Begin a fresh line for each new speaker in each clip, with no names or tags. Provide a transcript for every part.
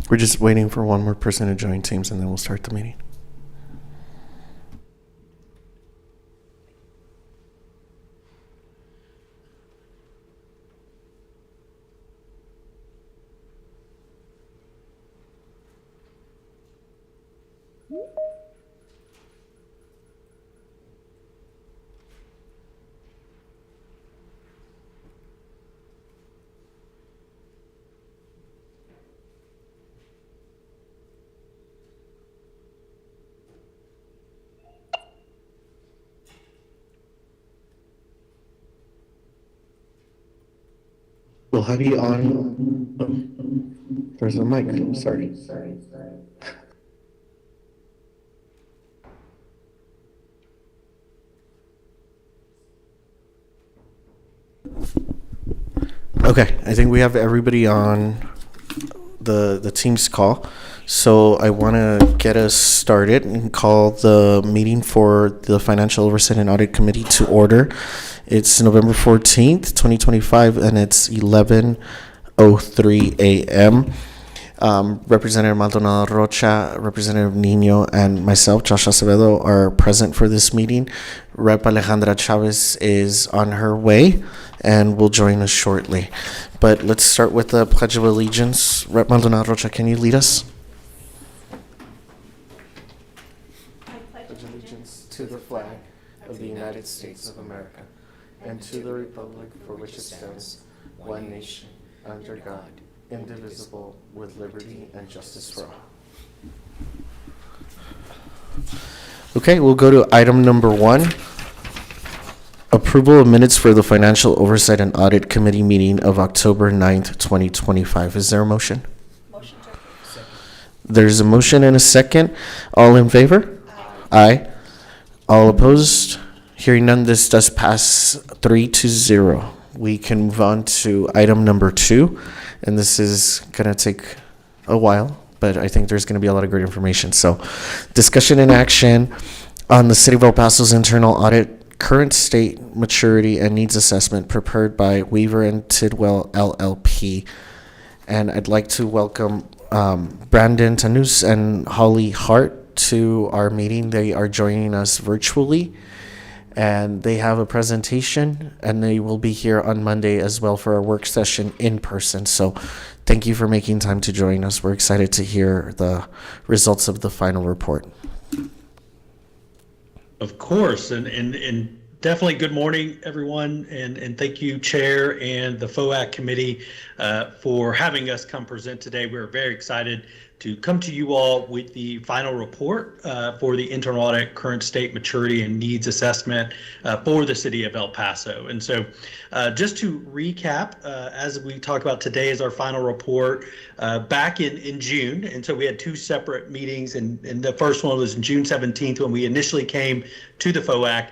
We're just waiting for one more person to join Teams, and then we'll start the meeting. We'll have you on. Oh, there's a mic. Sorry. Okay, I think we have everybody on the Teams call. So I want to get us started and call the meeting for the Financial Oversight and Audit Committee to order. It's November 14th, 2025, and it's 11:03 a.m. Representative Maldonado Rocha, Representative Nino, and myself, Josh Acevedo, are present for this meeting. Rep. Alejandra Chavez is on her way and will join us shortly. But let's start with the Pledge of Allegiance. Rep. Maldonado Rocha, can you lead us?
I pledge allegiance to the flag of the United States of America and to the republic for which it stands, one nation, under God, indivisible, with liberty and justice for all.
Okay, we'll go to item number 1. Approval of minutes for the Financial Oversight and Audit Committee meeting of October 9th, 2025. Is there a motion?
Motion to approve.
There's a motion and a second. All in favor? Aye. All opposed? Hearing none, this does pass 3-0. We can move on to item number 2, and this is going to take a while, but I think there's going to be a lot of great information. So, discussion and action on the City of El Paso's internal audit, current state, maturity, and needs assessment prepared by Weaver and Tidwell LLP. And I'd like to welcome Brandon Tanus and Holly Hart to our meeting. They are joining us virtually, and they have a presentation, and they will be here on Monday as well for our work session in person. So thank you for making time to join us. We're excited to hear the results of the final report.
Of course, and definitely good morning, everyone, and thank you, Chair, and the FOAC Committee for having us come present today. We're very excited to come to you all with the final report for the internal audit, current state, maturity, and needs assessment for the City of El Paso. And so just to recap, as we talk about today is our final report back in June. And so we had 2 separate meetings, and the first one was June 17th when we initially came to the FOAC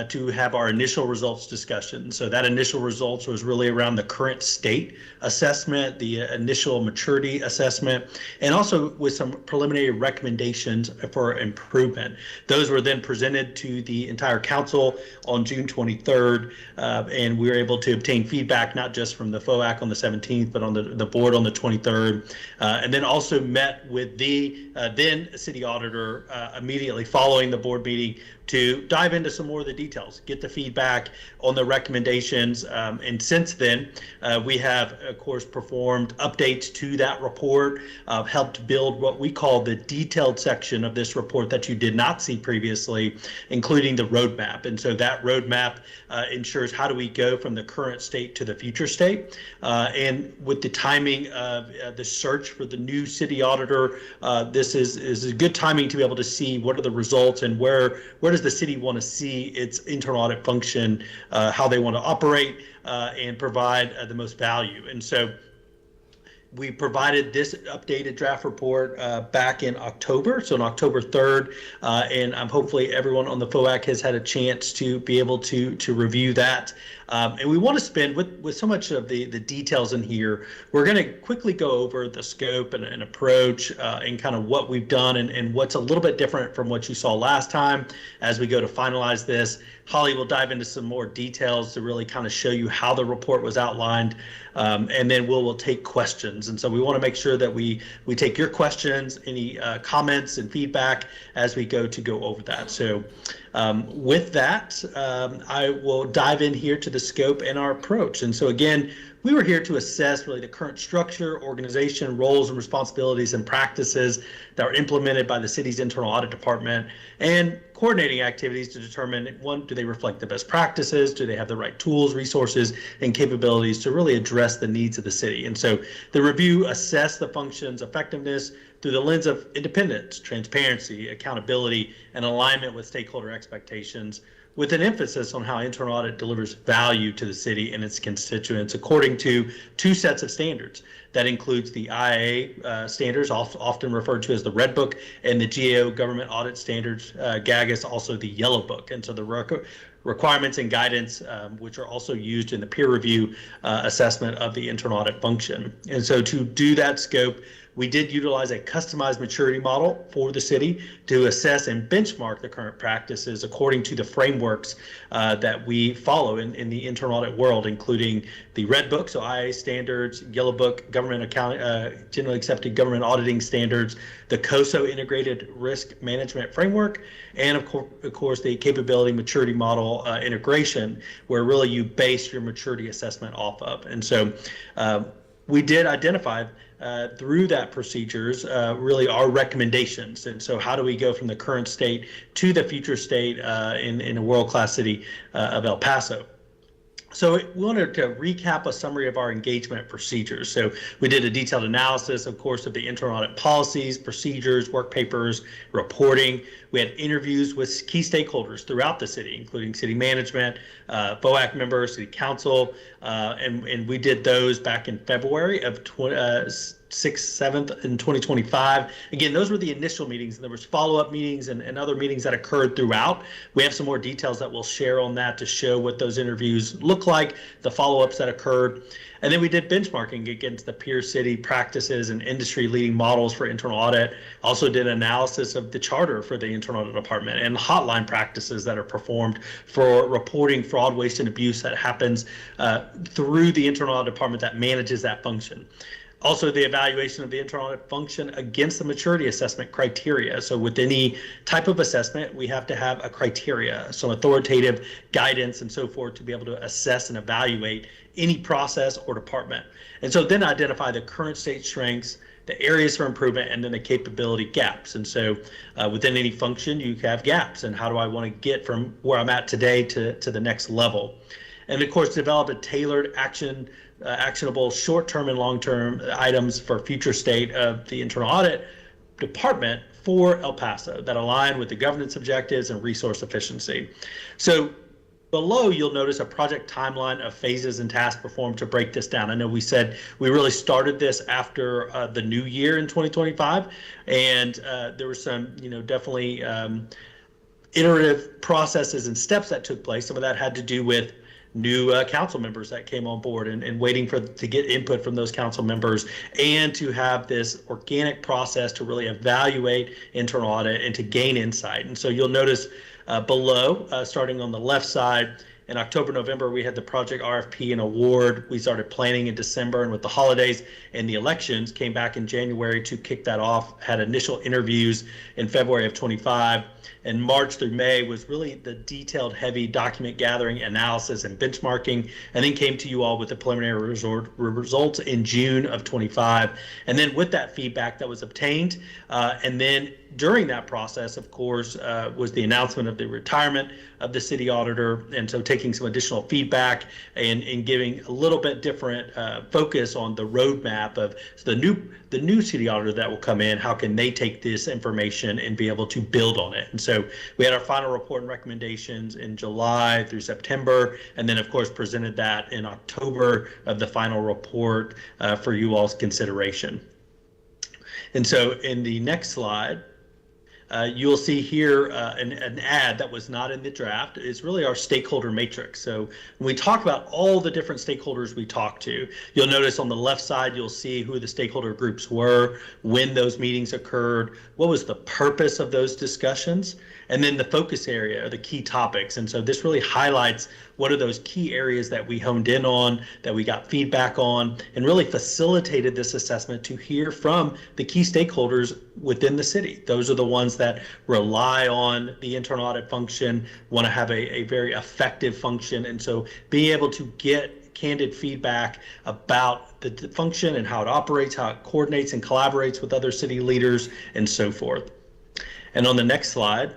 to have our initial results discussion. So that initial results was really around the current state assessment, the initial maturity assessment, and also also with some preliminary recommendations for improvement. Those were then presented to the entire council on June 23rd, and we were able to obtain feedback not just from the FOAC on the 17th, but on the board on the 23rd, and then also met with the then city auditor immediately following the board meeting to dive into some more of the details, get the feedback on the recommendations. And since then, we have, of course, performed updates to that report, helped build what we call the detailed section of this report that you did not see previously, including the roadmap. And so that roadmap ensures how do we go from the current state to the future state. And with the timing of the search for the new city auditor, this is a good timing to be able to see what are the results and where does the city want to see its internal audit function, how they want to operate, and provide the most value. And so we provided this updated draft report back in October, so on October 3rd, and hopefully everyone on the FOAC has had a chance to be able to review that. And we want to spend, with so much of the details in here, we're going to quickly go over the scope and approach and kind of what we've done and what's a little bit different from what you saw last time as we go to finalize this. Holly will dive into some more details to really kind of show you how the report was outlined, and then we'll take questions. And so we want to make sure that we take your questions, any comments and feedback as we go over that. So with that, I will dive in here to the scope and our approach. And so again, we were here to assess really the current structure, organization, roles and responsibilities and practices that are implemented by the city's internal audit department and coordinating activities to determine, one, do they reflect the best practices? Do they have the right tools, resources, and capabilities to really address the needs of the city? And so the review assessed the function's effectiveness through the lens of independence, transparency, accountability, and alignment with stakeholder expectations, with an emphasis on how internal audit delivers value to the city and its constituents according to two sets of standards. That includes the IA standards, often referred to as the Red Book, and the GAO Government Audit Standards, GAGAS, also the Yellow Book. And so the requirements and guidance, which are also used in the peer review assessment of the internal audit function. And so to do that scope, we did utilize a customized maturity model for the city to assess and benchmark the current practices according to the frameworks that we follow in the internal audit world, including the Red Book, so IA standards, Yellow Book, generally accepted government auditing standards, the COSO integrated risk management framework, and of course the capability maturity model integration, where really you base your maturity assessment off of. And so we did identify through that procedures, really our recommendations. And so how do we go from the current state to the future state in a world-class city of El Paso? So we wanted to recap a summary of our engagement procedures. So we did a detailed analysis, of course, of the internal audit policies, procedures, work papers, reporting. We had interviews with key stakeholders throughout the city, including city management, FOAC members, city council, and we did those back in February of 6th, 7th in 2025. Again, those were the initial meetings, and there was follow-up meetings and other meetings that occurred throughout. We have some more details that we'll share on that to show what those interviews look like, the follow-ups that occurred. And then we did benchmarking against the peer city practices and industry-leading models for internal audit. Also did analysis of the charter for the internal audit department and hotline practices that are performed for reporting fraud, waste, and abuse that happens through the internal audit department that manages that function. Also, the evaluation of the internal audit function against the maturity assessment criteria. So with any type of assessment, we have to have a criteria, some authoritative guidance and so forth to be able to assess and evaluate any process or department. And so then identify the current state strengths, the areas for improvement, and then the capability gaps. And so within any function, you have gaps. And how do I want to get from where I'm at today to the next level? And of course, develop a tailored actionable short-term and long-term items for future state of the internal audit department for El Paso that align with the governance objectives and resource efficiency. So below, you'll notice a project timeline of phases and tasks performed to break this down. I know we said we really started this after the new year in 2025, and there were some, definitely iterative processes and steps that took place. Some of that had to do with new council members that came on board and waiting to get input from those council members, and to have this organic process to really evaluate internal audit and to gain insight. And so you'll notice below, starting on the left side, in October, November, we had the project RFP and award. We started planning in December, and with the holidays and the elections, came back in January to kick that off, had initial interviews in February of 25. And March through May was really the detailed, heavy document gathering, analysis, and benchmarking, and then came to you all with the preliminary results in June of 25. And then with that feedback that was obtained, and then during that process, of course, was the announcement of the retirement of the city auditor, and so taking some additional feedback and giving a little bit different focus on the roadmap of the new city auditor that will come in. How can they take this information and be able to build on it? And so we had our final report and recommendations in July through September, and then of course presented that in October of the final report for you all's consideration. And so in the next slide, you'll see here an ad that was not in the draft. It's really our stakeholder matrix. So when we talk about all the different stakeholders we talk to, you'll notice on the left side, you'll see who the stakeholder groups were, when those meetings occurred, what was the purpose of those discussions, and then the focus area, or the key topics. And so this really highlights what are those key areas that we honed in on, that we got feedback on, and really facilitated this assessment to hear from the key stakeholders within the city. Those are the ones that rely on the internal audit function, want to have a very effective function. And so being able to get candid feedback about the function and how it operates, how it coordinates and collaborates with other city leaders, and so forth. And on the next slide,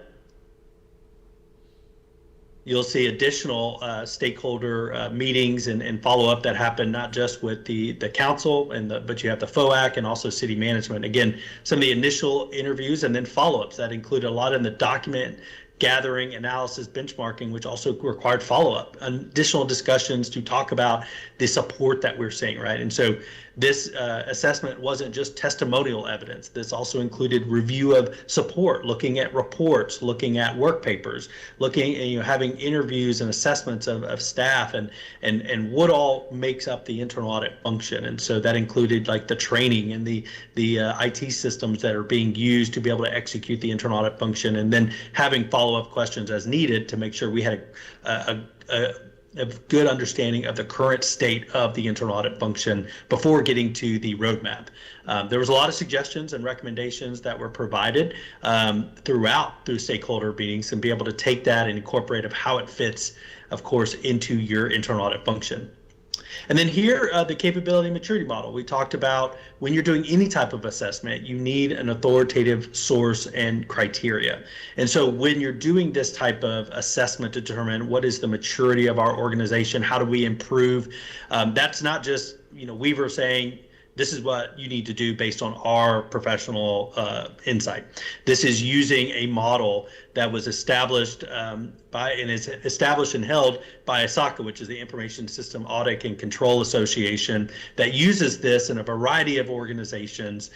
you'll see additional stakeholder meetings and follow-up that happen not just with the council, but you have the FOAC and also city management. Again, some of the initial interviews and then follow-ups that included a lot in the document gathering, analysis, benchmarking, which also required follow-up, additional discussions to talk about the support that we're seeing, right? And so this assessment wasn't just testimonial evidence. This also included review of support, looking at reports, looking at work papers, looking at, having interviews and assessments of staff and what all makes up the internal audit function. And so that included like the training and the IT systems that are being used to be able to execute the internal audit function, and then having follow-up questions as needed to make sure we had a good understanding of the current state of the internal audit function before getting to the roadmap. There was a lot of suggestions and recommendations that were provided through stakeholder meetings, and be able to take that and incorporate of how it fits, of course, into your internal audit function. And then here, the capability maturity model. We talked about when you're doing any type of assessment, you need an authoritative source and criteria. And so when you're doing this type of assessment to determine what is the maturity of our organization, how do we improve, that's not just, Weaver saying, this is what you need to do based on our professional insight. This is using a model that was established and is established and held by ISACA, which is the Information System Audit and Control Association, that uses this in a variety of organizations,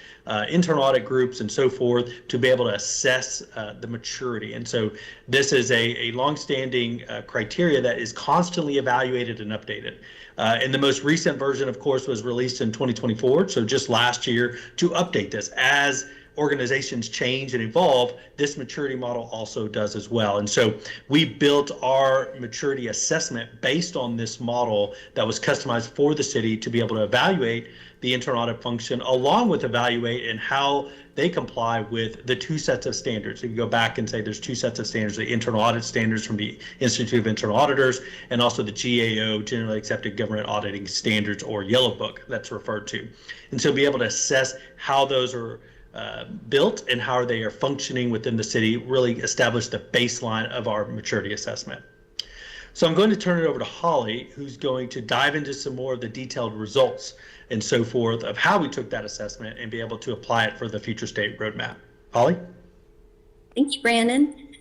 internal audit groups, and so forth, to be able to assess the maturity. And so this is a longstanding criteria that is constantly evaluated and updated. And the most recent version, of course, was released in 2024, so just last year, to update this. As organizations change and evolve, this maturity model also does as well. And so we built our maturity assessment based on this model that was customized for the city to be able to evaluate the internal audit function, along with evaluate and how they comply with the two sets of standards. If you go back and say there's two sets of standards, the internal audit standards from the Institute of Internal Auditors, and also the GAO, Generally Accepted Government Auditing Standards, or Yellow Book, that's referred to. And so be able to assess how those are built and how they are functioning within the city, really establish the baseline of our maturity assessment. So I'm going to turn it over to Holly, who's going to dive into some more of the detailed results and so forth of how we took that assessment and be able to apply it for the future state roadmap. Holly?
Thank you, Brandon.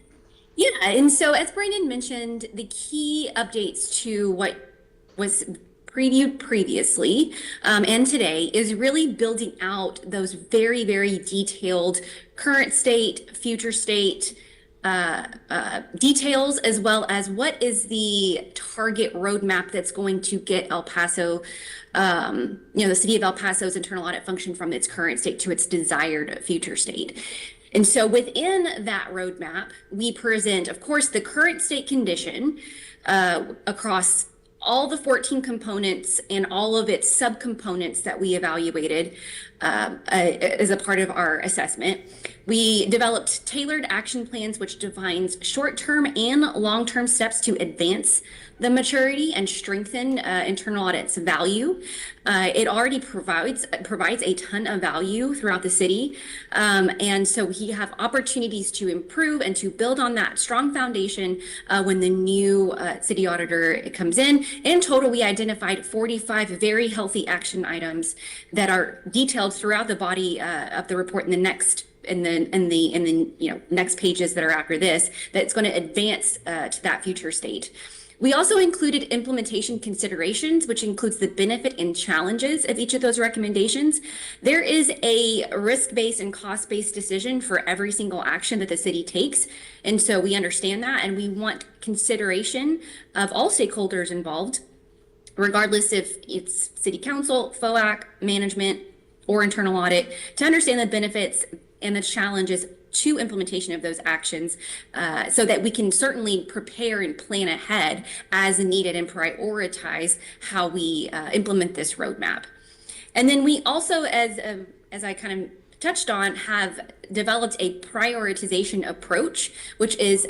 Yeah, and so as Brandon mentioned, the key updates to what was previewed previously and today is really building out those very, very detailed current state, future state details, as well as what is the target roadmap that's going to get El Paso, the city of El Paso's internal audit function from its current state to its desired future state. And so within that roadmap, we present, of course, the current state condition across all the 14 components and all of its subcomponents that we evaluated as a part of our assessment. We developed tailored action plans, which defines short-term and long-term steps to advance the maturity and strengthen internal audit's value. It already provides a ton of value throughout the city. And so we have opportunities to improve and to build on that strong foundation when the new city auditor comes in. In total, we identified 45 very healthy action items that are detailed throughout the body of the report in the next next pages that are after this, that's going to advance to that future state. We also included implementation considerations, which includes the benefit and challenges of each of those recommendations. There is a risk-based and cost-based decision for every single action that the city takes. And so we understand that, and we want consideration of all stakeholders involved, regardless if it's city council, FOAC, management, or internal audit, to understand the benefits and the challenges to implementation of those actions so that we can certainly prepare and plan ahead as needed and prioritize how we implement this roadmap. And then we also, as I kind of touched on, have developed a prioritization approach, which is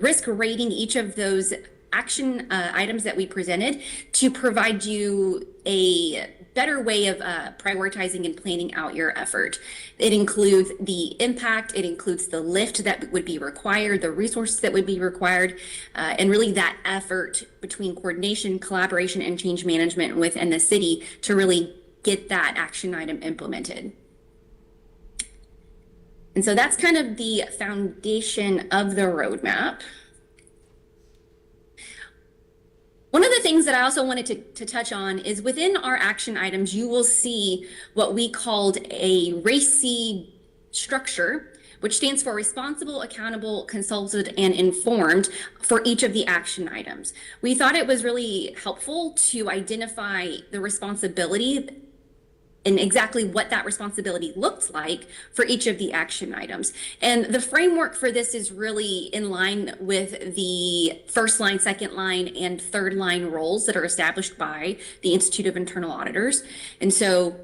risk rating each of those action items that we presented to provide you a better way of prioritizing and planning out your effort. It includes the impact, it includes the lift that would be required, the resources that would be required, and really that effort between coordination, collaboration, and change management within the city to really get that action item implemented. And so that's kind of the foundation of the roadmap. One of the things that I also wanted to touch on is within our action items, you will see what we called a RACI structure, which stands for responsible, accountable, consulted, and informed for each of the action items. We thought it was really helpful to identify the responsibility and exactly what that responsibility looked like for each of the action items. And the framework for this is really in line with the first line, second line, and third line roles that are established by the Institute of Internal Auditors. And so,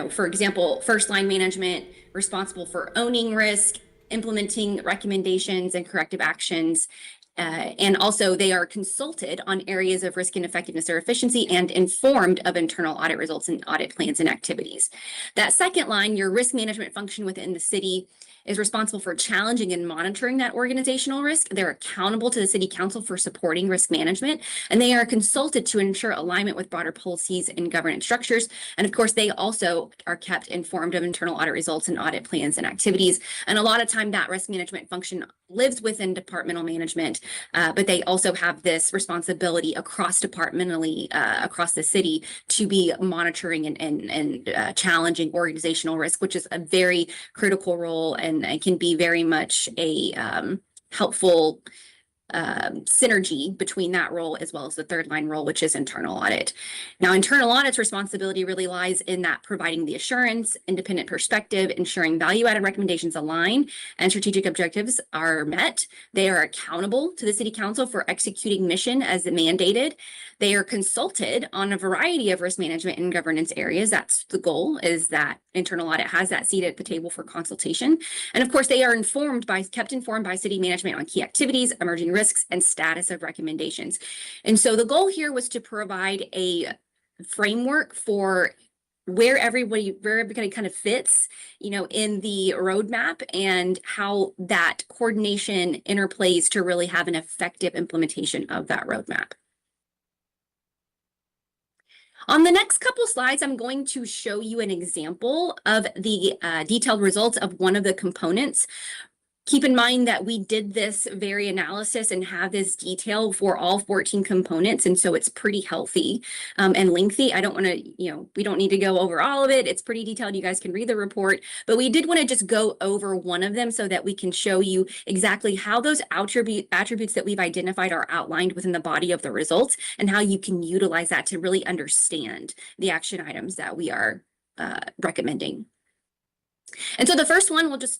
for example, first line management, responsible for owning risk, implementing recommendations and corrective actions, and also they are consulted on areas of risk and effectiveness or efficiency and informed of internal audit results and audit plans and activities. That second line, your risk management function within the city, is responsible for challenging and monitoring that organizational risk. They're accountable to the city council for supporting risk management, and they are consulted to ensure alignment with broader policies and governance structures. And of course, they also are kept informed of internal audit results and audit plans and activities. And a lot of time that risk management function lives within departmental management, but they also have this responsibility across departmentally, across the city, to be monitoring and challenging organizational risk, which is a very critical role, and it can be very much a helpful synergy between that role as well as the third line role, which is internal audit. Now, internal audit's responsibility really lies in that providing the assurance, independent perspective, ensuring value-added recommendations align and strategic objectives are met. They are accountable to the city council for executing mission as mandated. They are consulted on a variety of risk management and governance areas. That's the goal, is that internal audit has that seat at the table for consultation. And of course, they are kept informed by city management on key activities, emerging risks, and status of recommendations. And so the goal here was to provide a framework for where everybody kind of fits, in the roadmap and how that coordination interplays to really have an effective implementation of that roadmap. On the next couple slides, I'm going to show you an example of the detailed results of one of the components Keep in mind that we did this very analysis and have this detail for all 14 components. And so it's pretty healthy and lengthy. I don't want to, we don't need to go over all of it. It's pretty detailed. You guys can read the report, but we did want to just go over one of them so that we can show you exactly how those attributes that we've identified are outlined within the body of the results and how you can utilize that to really understand the action items that we are recommending. And so the first one this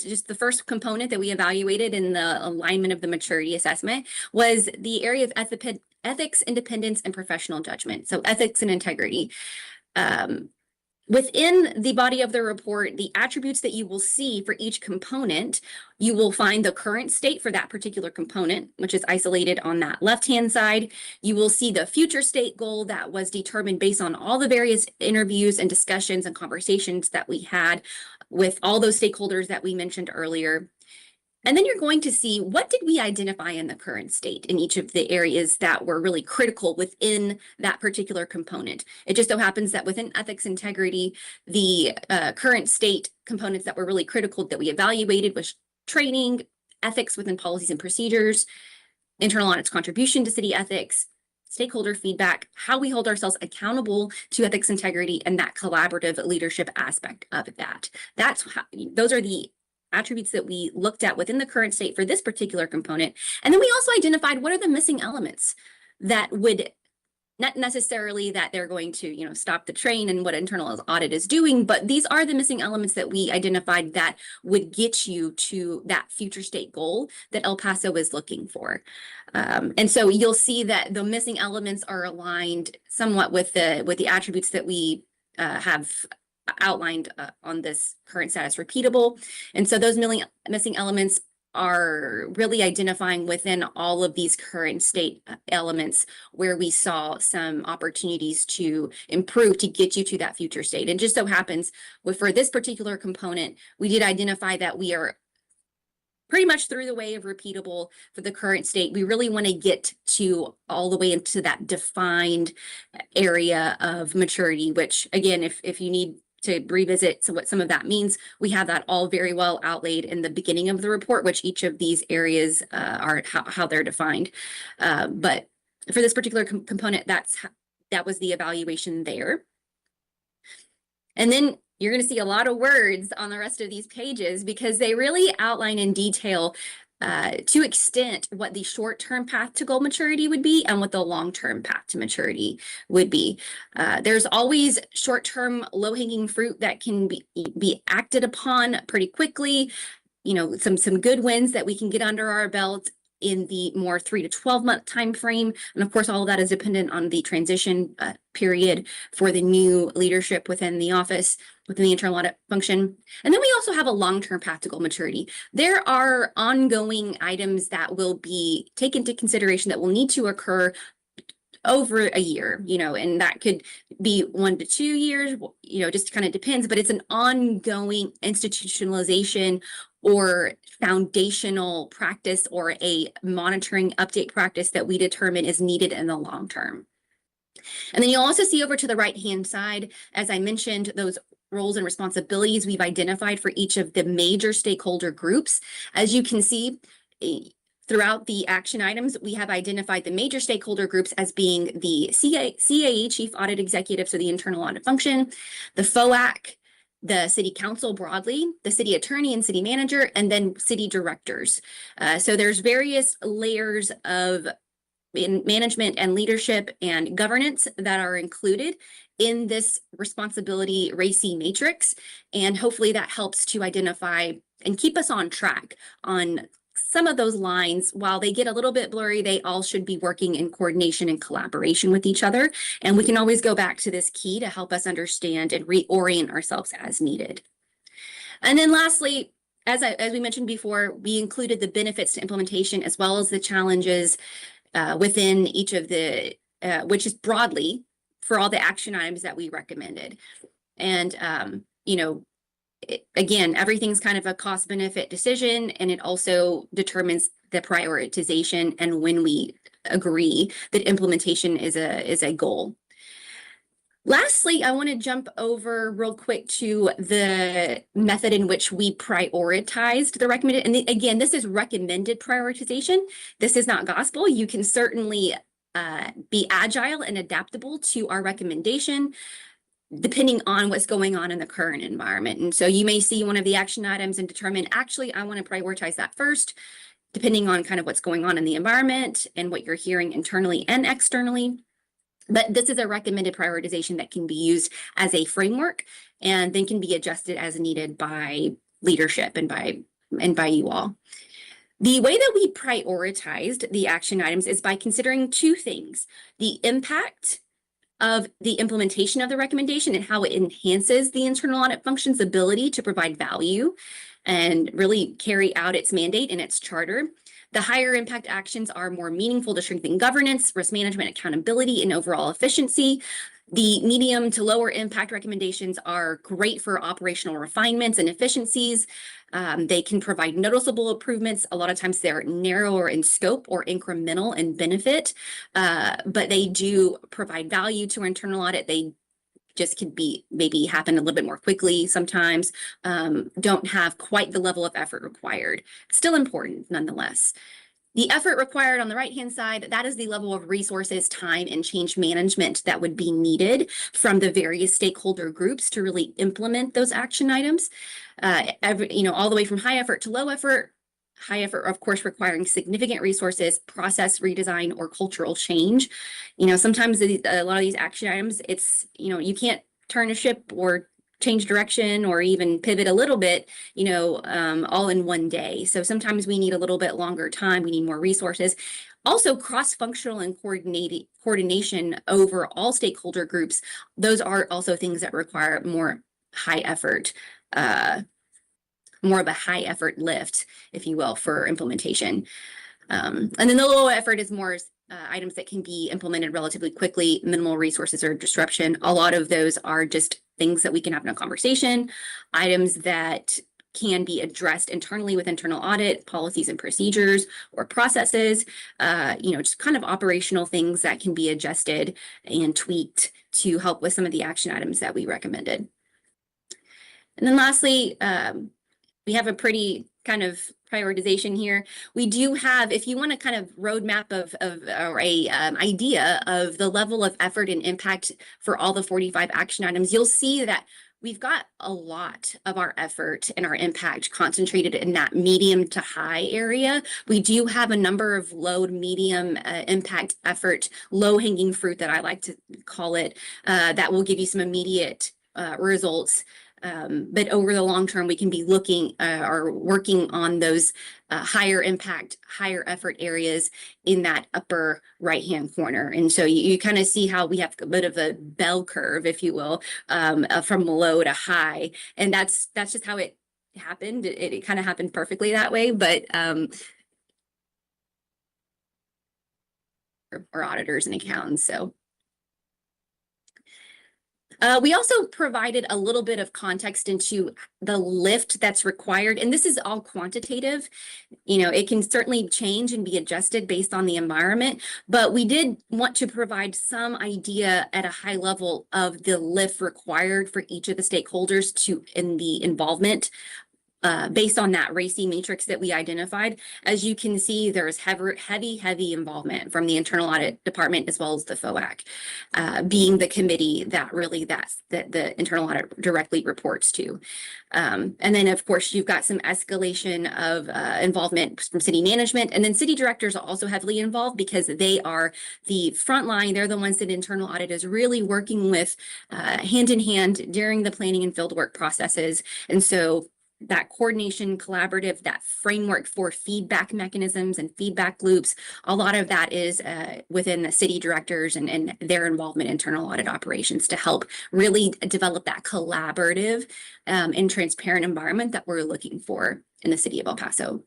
is just the first component that we evaluated in the alignment of the maturity assessment was the area of ethics, independence, and professional judgment. So ethics and integrity. Within the body of the report, the attributes that you will see for each component, you will find the current state for that particular component, which is isolated on that left-hand side. You will see the future state goal that was determined based on all the various interviews and discussions and conversations that we had with all those stakeholders that we mentioned earlier. And then you're going to see what did we identify in the current state in each of the areas that were really critical within that particular component. It just so happens that within ethics integrity, the current state components that were really critical that we evaluated was training, ethics within policies and procedures, internal audit's contribution to city ethics, stakeholder feedback, how we hold ourselves accountable to ethics integrity, and that collaborative leadership aspect of that. Those are the attributes that we looked at within the current state for this particular component. And then we also identified what are the missing elements that would not necessarily that they're going to, stop the train and what internal audit is doing, but these are the missing elements that we identified that would get you to that future state goal that El Paso is looking for. And so you'll see that the missing elements are aligned somewhat with the attributes that we have outlined on this current status repeatable. And so those missing elements are really identifying within all of these current state elements where we saw some opportunities to improve to get you to that future state. And just so happens for this particular component, we did identify that we are pretty much through the way of repeatable for the current state. We really want to get to all the way into that defined area of maturity, which again, if you need to revisit what some of that means, we have that all very well outlaid in the beginning of the report, which each of these areas are how they're defined. But for this particular component, that was the evaluation there. And then you're going to see a lot of words on the rest of these pages because they really outline in detail to extent what the short-term path to goal maturity would be and what the long-term path to maturity would be. There's always short-term low-hanging fruit that can be acted upon pretty quickly. Some good wins that we can get under our belt in the more 3 to 12 month time frame. And of course, all of that is dependent on the transition period for the new leadership within the office, within the internal audit function. And then we also have a long-term path to goal maturity. There are ongoing items that will be taken into consideration that will need to occur over a year, and that could be 1 to 2 years, just kind of depends, but it's an ongoing institutionalization or foundational practice or a monitoring update practice that we determine is needed in the long term. And then you'll also see over to the right-hand side, as I mentioned, those roles and responsibilities we've identified for each of the major stakeholder groups. As you can see, throughout the action items, we have identified the major stakeholder groups as being the CAE, Chief Audit Executive, so the internal audit function, the FOAC, the city council broadly, the city attorney and city manager, and then city directors. So there's various layers of management and leadership and governance that are included in this responsibility RACI matrix. And hopefully that helps to identify and keep us on track on some of those lines. While they get a little bit blurry, they all should be working in coordination and collaboration with each other. And we can always go back to this key to help us understand and reorient ourselves as needed. And then lastly, as we mentioned before, we included the benefits to implementation as well as the challenges within each of the, which is broadly for all the action items that we recommended. And, again, everything's kind of a cost benefit decision, and it also determines the prioritization and when we agree that implementation is a goal. Lastly, I want to jump over real quick to the method in which we prioritized the recommended. And again, this is recommended prioritization. This is not gospel. You can certainly be agile and adaptable to our recommendation, depending on what's going on in the current environment. And so you may see one of the action items and determine, actually, I want to prioritize that first, depending on kind of what's going on in the environment and what you're hearing internally and externally. But this is a recommended prioritization that can be used as a framework and then can be adjusted as needed by leadership and by you all. The way that we prioritized the action items is by considering two things: the impact of the implementation of the recommendation and how it enhances the internal audit function's ability to provide value and really carry out its mandate and its charter. The higher impact actions are more meaningful to strengthen governance, risk management, accountability, and overall efficiency. The medium to lower impact recommendations are great for operational refinements and efficiencies. They can provide noticeable improvements. A lot of times they're narrower in scope or incremental in benefit, but they do provide value to our internal audit. They just could be maybe happen a little bit more quickly sometimes, don't have quite the level of effort required. Still important nonetheless. The effort required on the right-hand side, that is the level of resources, time, and change management that would be needed from the various stakeholder groups to really implement those action items. All the way from high effort to low effort. High effort, of course, requiring significant resources, process redesign, or cultural change. Sometimes a lot of these action items, it's, you can't turn a ship or change direction or even pivot a little bit, all in one day. So sometimes we need a little bit longer time. We need more resources. Also, cross-functional and coordination over all stakeholder groups. Those are also things that require more high effort, more of a high effort lift, if you will, for implementation. And then the low effort is more items that can be implemented relatively quickly, minimal resources or disruption. A lot of those are just things that we can have in a conversation, items that can be addressed internally with internal audit, policies and procedures or processes, just kind of operational things that can be adjusted and tweaked to help with some of the action items that we recommended. And then lastly, we have a pretty kind of prioritization here. We do have, if you want a kind of roadmap or a idea of the level of effort and impact for all the 45 action items, you'll see that we've got a lot of our effort and our impact concentrated in that medium to high area. We do have a number of low, medium impact effort, low hanging fruit that I like to call it, that will give you some immediate results. But over the long term, we can be looking or working on those higher impact, higher effort areas in that upper right-hand corner. And so you kind of see how we have a bit of a bell curve, if you will, from low to high. And that's just how it happened. It kind of happened perfectly that way, but or auditors and accountants. So we also provided a little bit of context into the lift that's required, and this is all quantitative. It can certainly change and be adjusted based on the environment, but we did want to provide some idea at a high level of the lift required for each of the stakeholders in the involvement. Based on that RACI matrix that we identified. As you can see, there's heavy involvement from the internal audit department as well as the FOAC, being the committee that the internal audit directly reports to. And then of course, you've got some escalation of involvement from city management, and then city directors are also heavily involved because they are the front line. They're the ones that internal audit is really working with hand in hand during the planning and fieldwork processes. And so that coordination, collaborative, that framework for feedback mechanisms and feedback loops, a lot of that is within the city directors and their involvement in internal audit operations to help really develop that collaborative and transparent environment that we're looking for in the city of El Paso.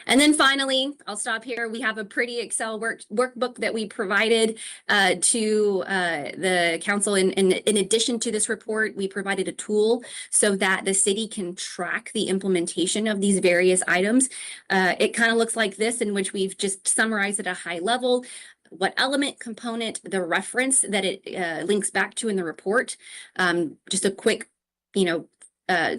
And then finally, I'll stop here. We have a pretty Excel workbook that we provided to the council. In addition to this report, we provided a tool so that the city can track the implementation of these various items. It kind of looks like this, in which we've just summarized at a high level. what element, component, the reference that it links back to in the report, just a quick,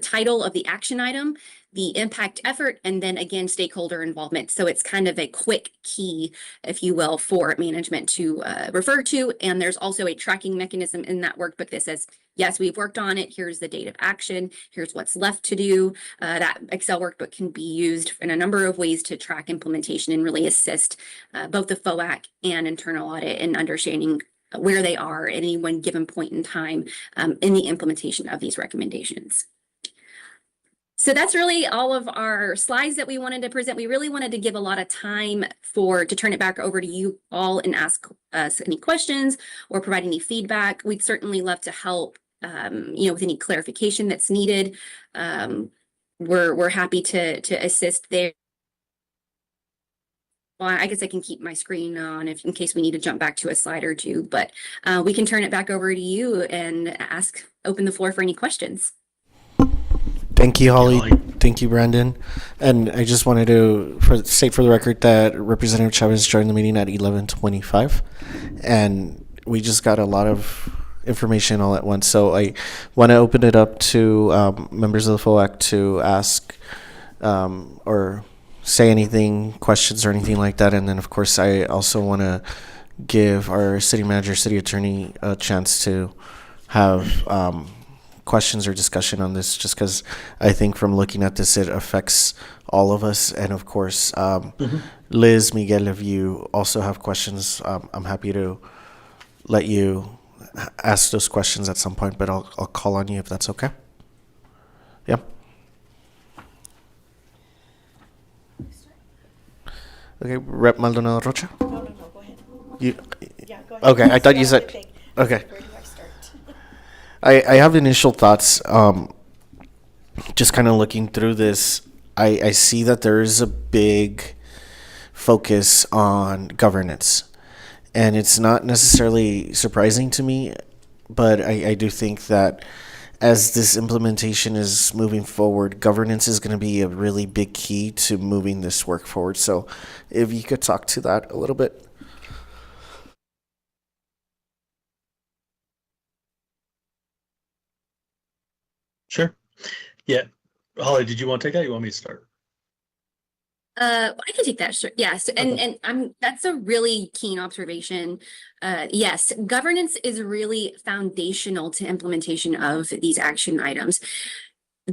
title of the action item, the impact effort, and then again, stakeholder involvement. So it's kind of a quick key, if you will, for management to refer to. And there's also a tracking mechanism in that workbook that says, yes, we've worked on it. Here's the date of action. Here's what's left to do. That Excel workbook can be used in a number of ways to track implementation and really assist both the FOAC and internal audit in understanding where they are at any one given point in time in the implementation of these recommendations. So that's really all of our slides that we wanted to present. We really wanted to give a lot of time to turn it back over to you all and ask us any questions or provide any feedback. We'd certainly love to help, with any clarification that's needed. We're happy to assist there. Well, I guess I can keep my screen on in case we need to jump back to a slide or two, but we can turn it back over to you and open the floor for any questions.
Thank you, Holly. Thank you, Brandon. And I just wanted to state for the record that Representative Chavez joined the meeting at 11:25, and we just got a lot of information all at once. So I want to open it up to members of the FOAC to ask or say anything, questions or anything like that. And then, of course, I also want to give our city manager, city attorney a chance to have questions or discussion on this, just because I think from looking at this, it affects all of us. And of course, Liz, Miguel, if you also have questions, I'm happy to let you ask those questions at some point, but I'll call on you if that's okay. Yep. Okay, Rep. Maldonado Rocha?
No, go ahead.
You,
Yeah, go ahead.
okay, I thought you said,
Think.
okay.
Where do I start?
I have initial thoughts. Just kind of looking through this, I see that there is a big focus on governance. And it's not necessarily surprising to me, but I do think that as this implementation is moving forward, governance is going to be a really big key to moving this work forward. So if you could talk to that a little bit.
Sure. Yeah. Holly, did you want to take that? You want me to start?
I can take that. Sure. Yes. And that's a really keen observation. Yes, governance is really foundational to implementation of these action items.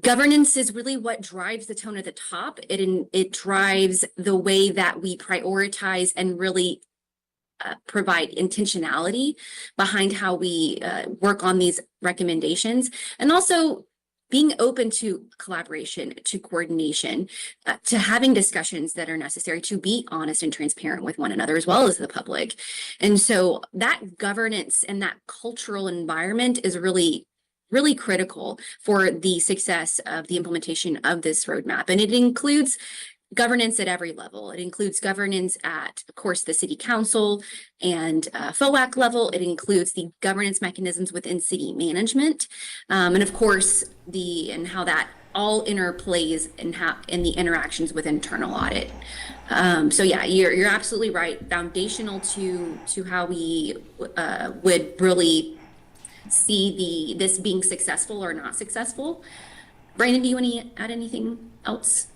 Governance is really what drives the tone at the top. It drives the way that we prioritize and really provide intentionality behind how we work on these recommendations, and also being open to collaboration, to coordination, to having discussions that are necessary, to be honest and transparent with one another as well as the public. And so that governance and that cultural environment is really critical for the success of the implementation of this roadmap. And it includes governance at every level. It includes governance at, of course, the city council and FOAC level. It includes the governance mechanisms within city management, and of course, how that all interplays in the interactions with internal audit. So yeah, you're absolutely right. Foundational to how we would really see this being successful or not successful. Brandon, do you want to add anything else?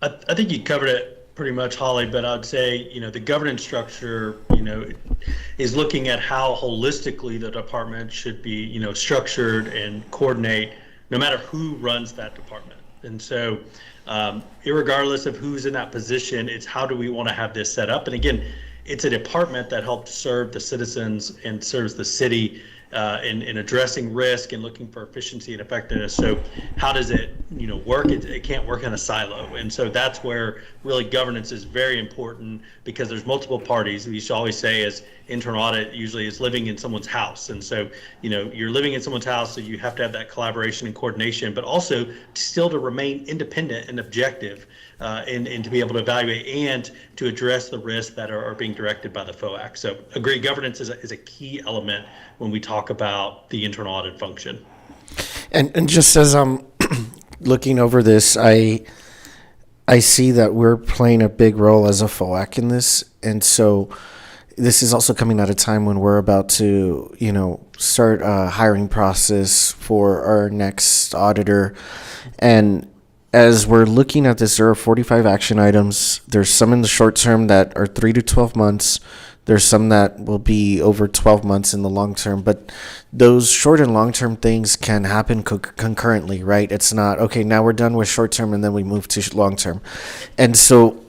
I think you covered it pretty much, Holly, but I'd say, the governance structure, is looking at how holistically the department should be, structured and coordinate no matter who runs that department. And so, irregardless of who's in that position, it's how do we want to have this set up? And again, it's a department that helps serve the citizens and serves the city in addressing risk and looking for efficiency and effectiveness. So how does it work? It can't work in a silo. And so that's where really governance is very important, because there's multiple parties. We used to always say as internal audit usually is living in someone's house. And so, you're living in someone's house, so you have to have that collaboration and coordination, but also still to remain independent and objective and to be able to evaluate and to address the risks that are being directed by the FOAC. So agree, governance is a key element when we talk about the internal audit function.
And just as I'm looking over this, I see that we're playing a big role as a FOAC in this. And so this is also coming at a time when we're about to, start a hiring process for our next auditor. And as we're looking at this, there are 45 action items. There's some in the short term that are 3 to 12 months. There's some that will be over 12 months in the long term. But those short and long term things can happen concurrently, right? It's not, okay, now we're done with short term and then we move to long term. And so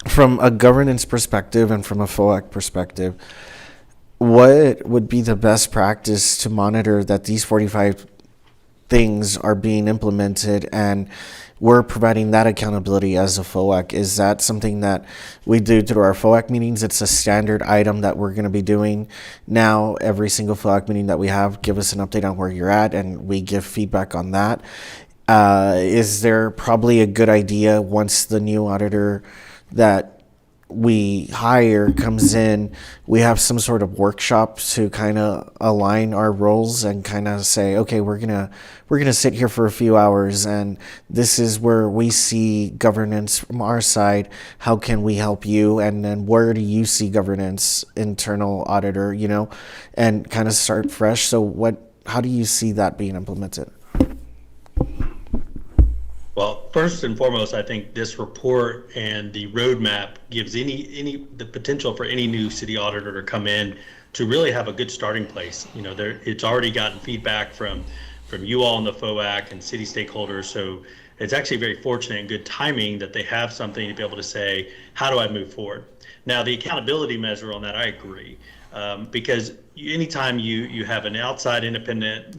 from a governance perspective and from a FOAC perspective, what would be the best practice to monitor that these 45 things are being implemented and we're providing that accountability as a FOAC? Is that something that we do through our FOAC meetings? It's a standard item that we're going to be doing now. Every single FOAC meeting that we have, give us an update on where you're at, and we give feedback on that. Is there probably a good idea once the new auditor that we hire comes in, we have some sort of workshop to kind of align our roles and kind of say, okay, we're gonna sit here for a few hours, and this is where we see governance from our side. How can we help you? And then where do you see governance, internal auditor, and kind of start fresh. So how do you see that being implemented?
Well, first and foremost, I think this report and the roadmap gives the potential for any new city auditor to come in to really have a good starting place. It's already gotten feedback from you all in the FOAC and city stakeholders, so it's actually very fortunate and good timing that they have something to be able to say, how do I move forward? Now, the accountability measure on that, I agree, because anytime you have an outside independent,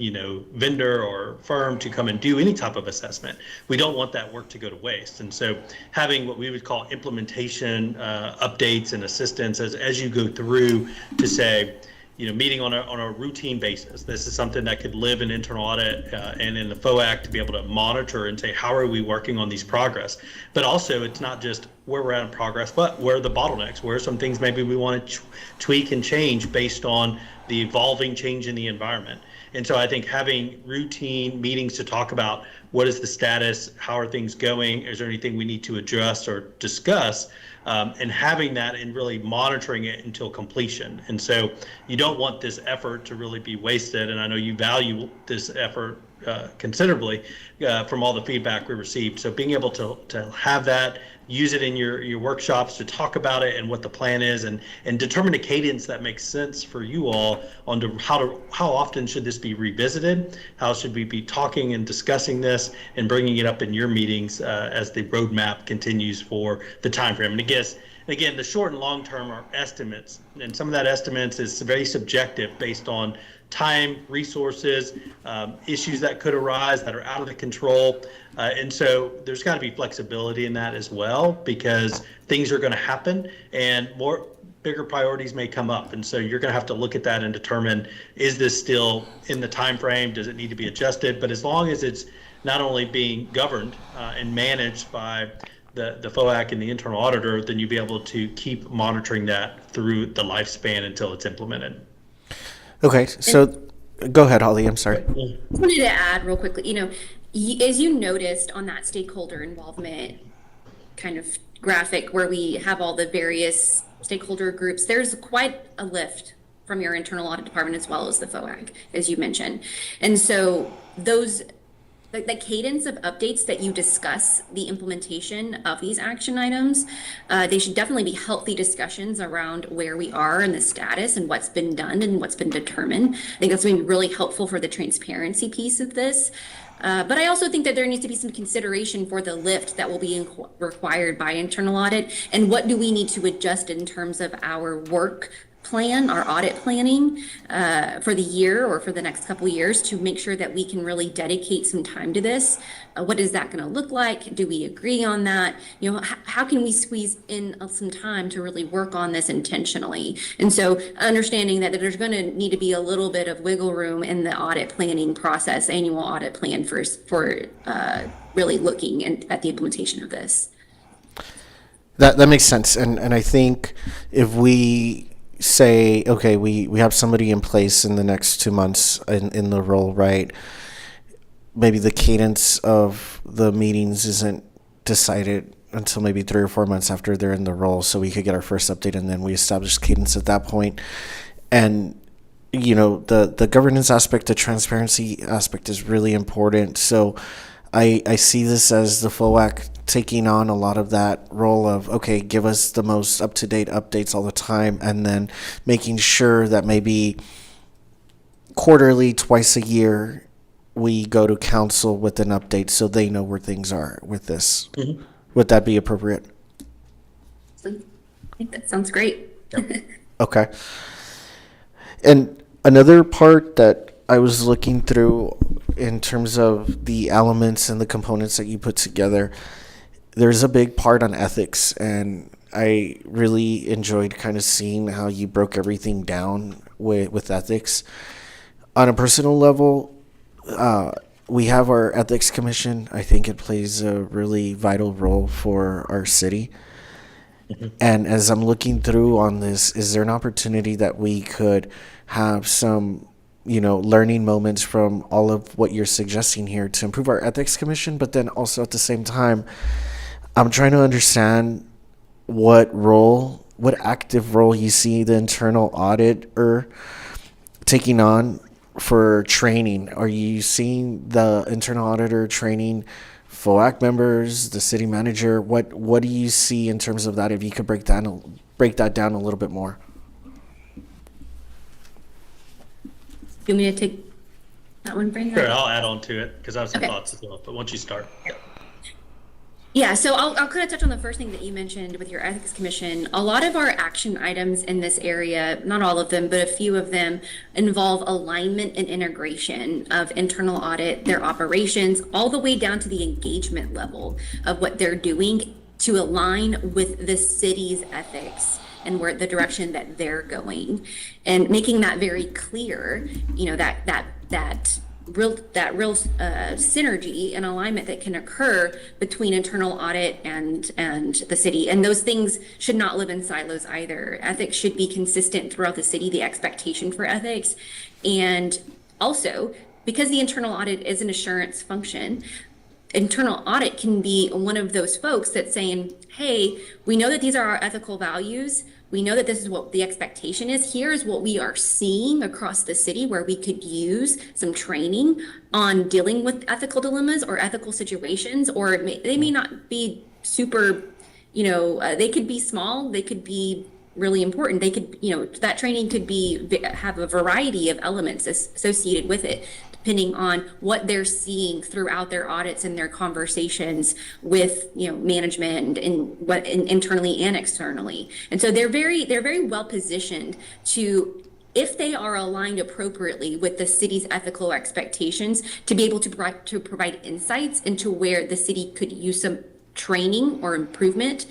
vendor or firm to come and do any type of assessment, we don't want that work to go to waste. And so having what we would call implementation updates and assistance as you go through to say, meeting on a routine basis. This is something that could live in internal audit and in the FOAC to be able to monitor and say, how are we working on these progress? But also, it's not just where we're at in progress, but where are the bottlenecks? Where are some things maybe we want to tweak and change based on the evolving change in the environment? And so I think having routine meetings to talk about what is the status, how are things going, is there anything we need to adjust or discuss, and having that and really monitoring it until completion. And so you don't want this effort to really be wasted, and I know you value this effort considerably from all the feedback we received. So being able to have that, use it in your workshops to talk about it and what the plan is, and determine a cadence that makes sense for you all on how often should this be revisited, how should we be talking and discussing this and bringing it up in your meetings as the roadmap continues for the time frame. And again, the short and long term are estimates, and some of that estimates is very subjective based on time, resources, issues that could arise that are out of the control. And so there's got to be flexibility in that as well, because things are going to happen and bigger priorities may come up. And so you're going to have to look at that and determine, is this still in the time frame? Does it need to be adjusted? But as long as it's not only being governed and managed by the FOAC and the internal auditor, then you'll be able to keep monitoring that through the lifespan until it's implemented.
Okay, so go ahead, Holly. I'm sorry.
I wanted to add real quickly, as you noticed on that stakeholder involvement kind of graphic where we have all the various stakeholder groups, there's quite a lift from your internal audit department as well as the FOAC, as you mentioned. And so the cadence of updates that you discuss the implementation of these action items, they should definitely be healthy discussions around where we are and the status and what's been done and what's been determined. I think that's going to be really helpful for the transparency piece of this. But I also think that there needs to be some consideration for the lift that will be required by internal audit, and what do we need to adjust in terms of our work plan, our audit planning for the year or for the next couple of years to make sure that we can really dedicate some time to this. What is that going to look like? Do we agree on that? How can we squeeze in some time to really work on this intentionally? And so understanding that there's going to need to be a little bit of wiggle room in the audit planning process, annual audit plan for really looking at the implementation of this.
That makes sense. And I think if we say, okay, we have somebody in place in the next 2 months in the role, right? Maybe the cadence of the meetings isn't decided until maybe 3 or 4 months after they're in the role, so we could get our first update, and then we establish cadence at that point. And the governance aspect, the transparency aspect is really important. So I see this as the FOAC taking on a lot of that role of, okay, give us the most up-to-date updates all the time, and then making sure that maybe quarterly, twice a year, we go to council with an update so they know where things are with this.
Mhm.
Would that be appropriate?
I think that sounds great.
Okay. And another part that I was looking through in terms of the elements and the components that you put together, there's a big part on ethics, and I really enjoyed kind of seeing how you broke everything down with ethics. On a personal level, we have our ethics commission. I think it plays a really vital role for our city. And as I'm looking through on this, is there an opportunity that we could have some, learning moments from all of what you're suggesting here to improve our ethics commission? But then also at the same time, I'm trying to understand what active role you see the internal auditor taking on for training. Are you seeing the internal auditor training FOAC members, the city manager? What do you see in terms of that? If you could break that down a little bit more.
You want me to take that one, Brandon?
Sure, I'll add on to it because I have some
Okay.
thoughts as well. But once you start, yeah.
Yeah, so I'll kind of touch on the first thing that you mentioned with your ethics commission. A lot of our action items in this area, not all of them, but a few of them, involve alignment and integration of internal audit, their operations, all the way down to the engagement level of what they're doing to align with the city's ethics and where the direction that they're going, and making that very clear. That real synergy and alignment that can occur between internal audit and the city. And those things should not live in silos either. Ethics should be consistent throughout the city, the expectation for ethics. And also, because the internal audit is an assurance function, internal audit can be one of those folks that's saying, hey, we know that these are our ethical values. We know that this is what the expectation is. Here's what we are seeing across the city where we could use some training on dealing with ethical dilemmas or ethical situations, or they may not be super, they could be small, they could be really important. They could, that training could have a variety of elements associated with it, depending on what they're seeing throughout their audits and their conversations with management and what internally and externally. And so they're very well positioned to, if they are aligned appropriately with the city's ethical expectations, to be able to provide insights into where the city could use some training or improvement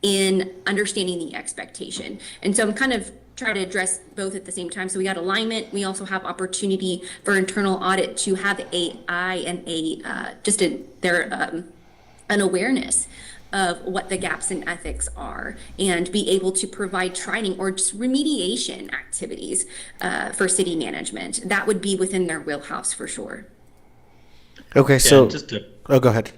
in understanding the expectation. And so I'm kind of try to address both at the same time. So we got alignment. We also have opportunity for internal audit to have AI and an awareness of what the gaps in ethics are, and be able to provide training or just remediation activities for city management. That would be within their wheelhouse for sure.
Okay, so go ahead.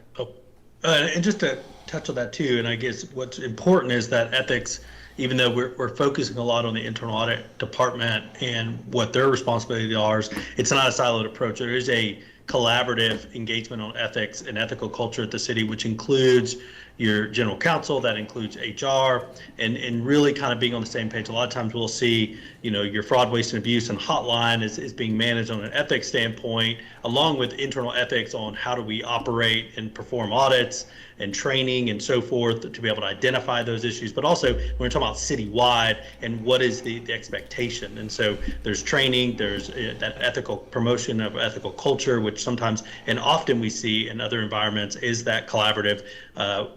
And just to touch on that too, and I guess what's important is that ethics, even though we're focusing a lot on the internal audit department and what their responsibilities are, it's not a siloed approach. There is a collaborative engagement on ethics and ethical culture at the city, which includes your general counsel, that includes HR, and really kind of being on the same page. A lot of times we'll see, your fraud, waste, and abuse and hotline is being managed on an ethics standpoint, along with internal ethics on how do we operate and perform audits and training and so forth to be able to identify those issues. But also when we're talking about citywide and what is the expectation. And so there's training, there's that ethical promotion of ethical culture, which sometimes and often we see in other environments is that collaborative,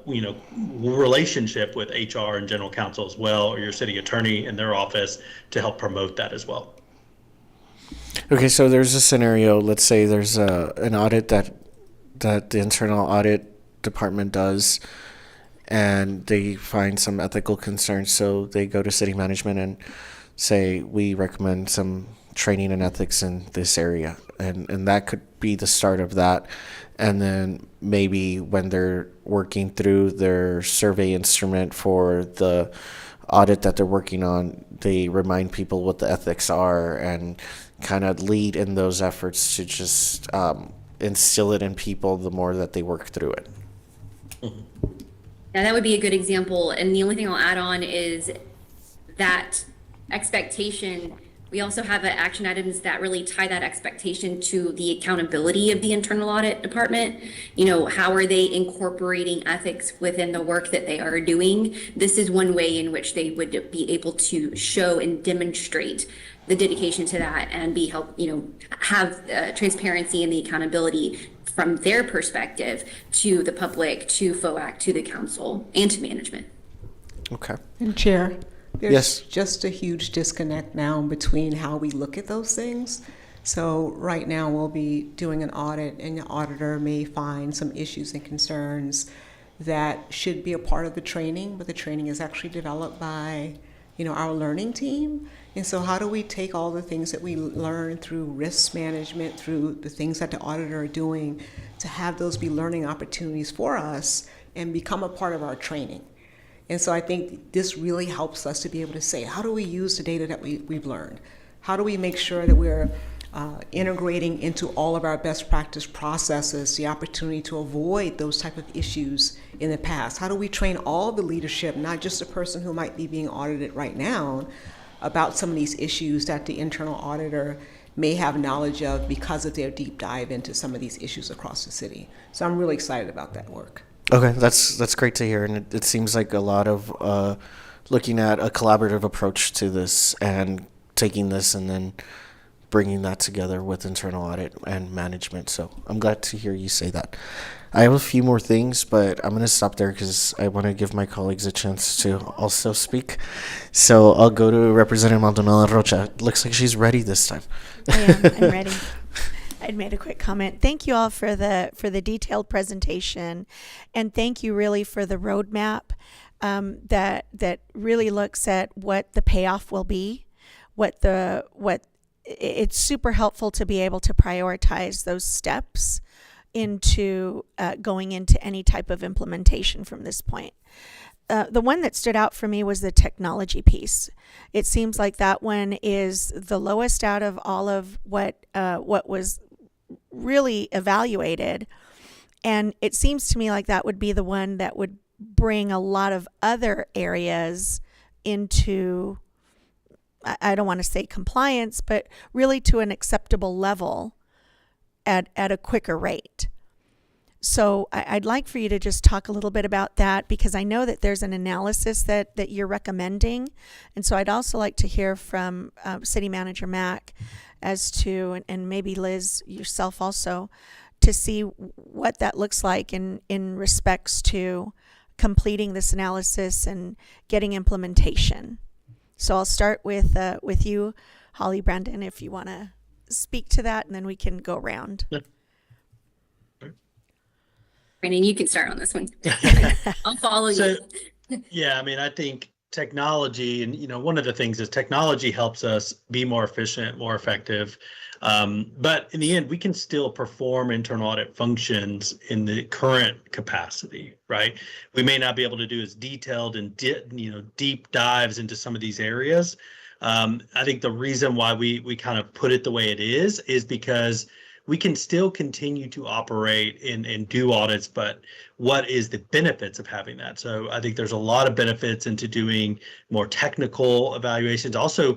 relationship with HR and general counsel as well, or your city attorney in their office to help promote that as well.
Okay, so there's a scenario. Let's say there's an audit that the internal audit department does, and they find some ethical concerns. So they go to city management and say, we recommend some training and ethics in this area, and that could be the start of that. And then maybe when they're working through their survey instrument for the audit that they're working on, they remind people what the ethics are and kind of lead in those efforts to just instill it in people the more that they work through it.
Yeah, that would be a good example. And the only thing I'll add on is that expectation. We also have action items that really tie that expectation to the accountability of the internal audit department. You know, how are they incorporating ethics within the work that they are doing? This is one way in which they would be able to show and demonstrate the dedication to that and have transparency and the accountability from their perspective to the public, to FOAC, to the council, and to management.
Okay.
And Chair, there's
Yes.
just a huge disconnect now between how we look at those things. So right now we'll be doing an audit and the auditor may find some issues and concerns that should be a part of the training, but the training is actually developed by, our learning team. And so how do we take all the things that we learn through risk management, through the things that the auditor are doing, to have those be learning opportunities for us and become a part of our training? And so I think this really helps us to be able to say, how do we use the data that we've learned? How do we make sure that we're integrating into all of our best practice processes the opportunity to avoid those type of issues in the past? How do we train all the leadership, not just the person who might be being audited right now, about some of these issues that the internal auditor may have knowledge of because of their deep dive into some of these issues across the city? So I'm really excited about that work.
Okay, that's great to hear, and it seems like a lot of looking at a collaborative approach to this and taking this and then bringing that together with internal audit and management. So I'm glad to hear you say that. I have a few more things, but I'm going to stop there because I want to give my colleagues a chance to also speak. So I'll go to Representative Maldonado Rocha. Looks like she's ready this time.
I am. I'm ready. I'd made a quick comment. Thank you all for the detailed presentation, and thank you really for the roadmap that really looks at what the payoff will be, what it's super helpful to be able to prioritize those steps into going into any type of implementation from this point. The one that stood out for me was the technology piece. It seems like that one is the lowest out of all of what was really evaluated. And it seems to me like that would be the one that would bring a lot of other areas into, I don't want to say compliance, but really to an acceptable level at a quicker rate. So I'd like for you to just talk a little bit about that, because I know that there's an analysis that you're recommending. And so I'd also like to hear from City Manager Mack as to, and maybe Liz yourself also, to see what that looks like in respects to completing this analysis and getting implementation. So I'll start with you, Holly Brandon, if you want to speak to that, and then we can go around.
Brandon, you can start on this one. I'll follow you.
Yeah, I mean, I think technology, and one of the things is technology helps us be more efficient, more effective. But in the end, we can still perform internal audit functions in the current capacity, right? We may not be able to do as detailed and deep dives into some of these areas. I think the reason why we kind of put it the way it is because we can still continue to operate and do audits, but what is the benefits of having that? So I think there's a lot of benefits into doing more technical evaluations. Also,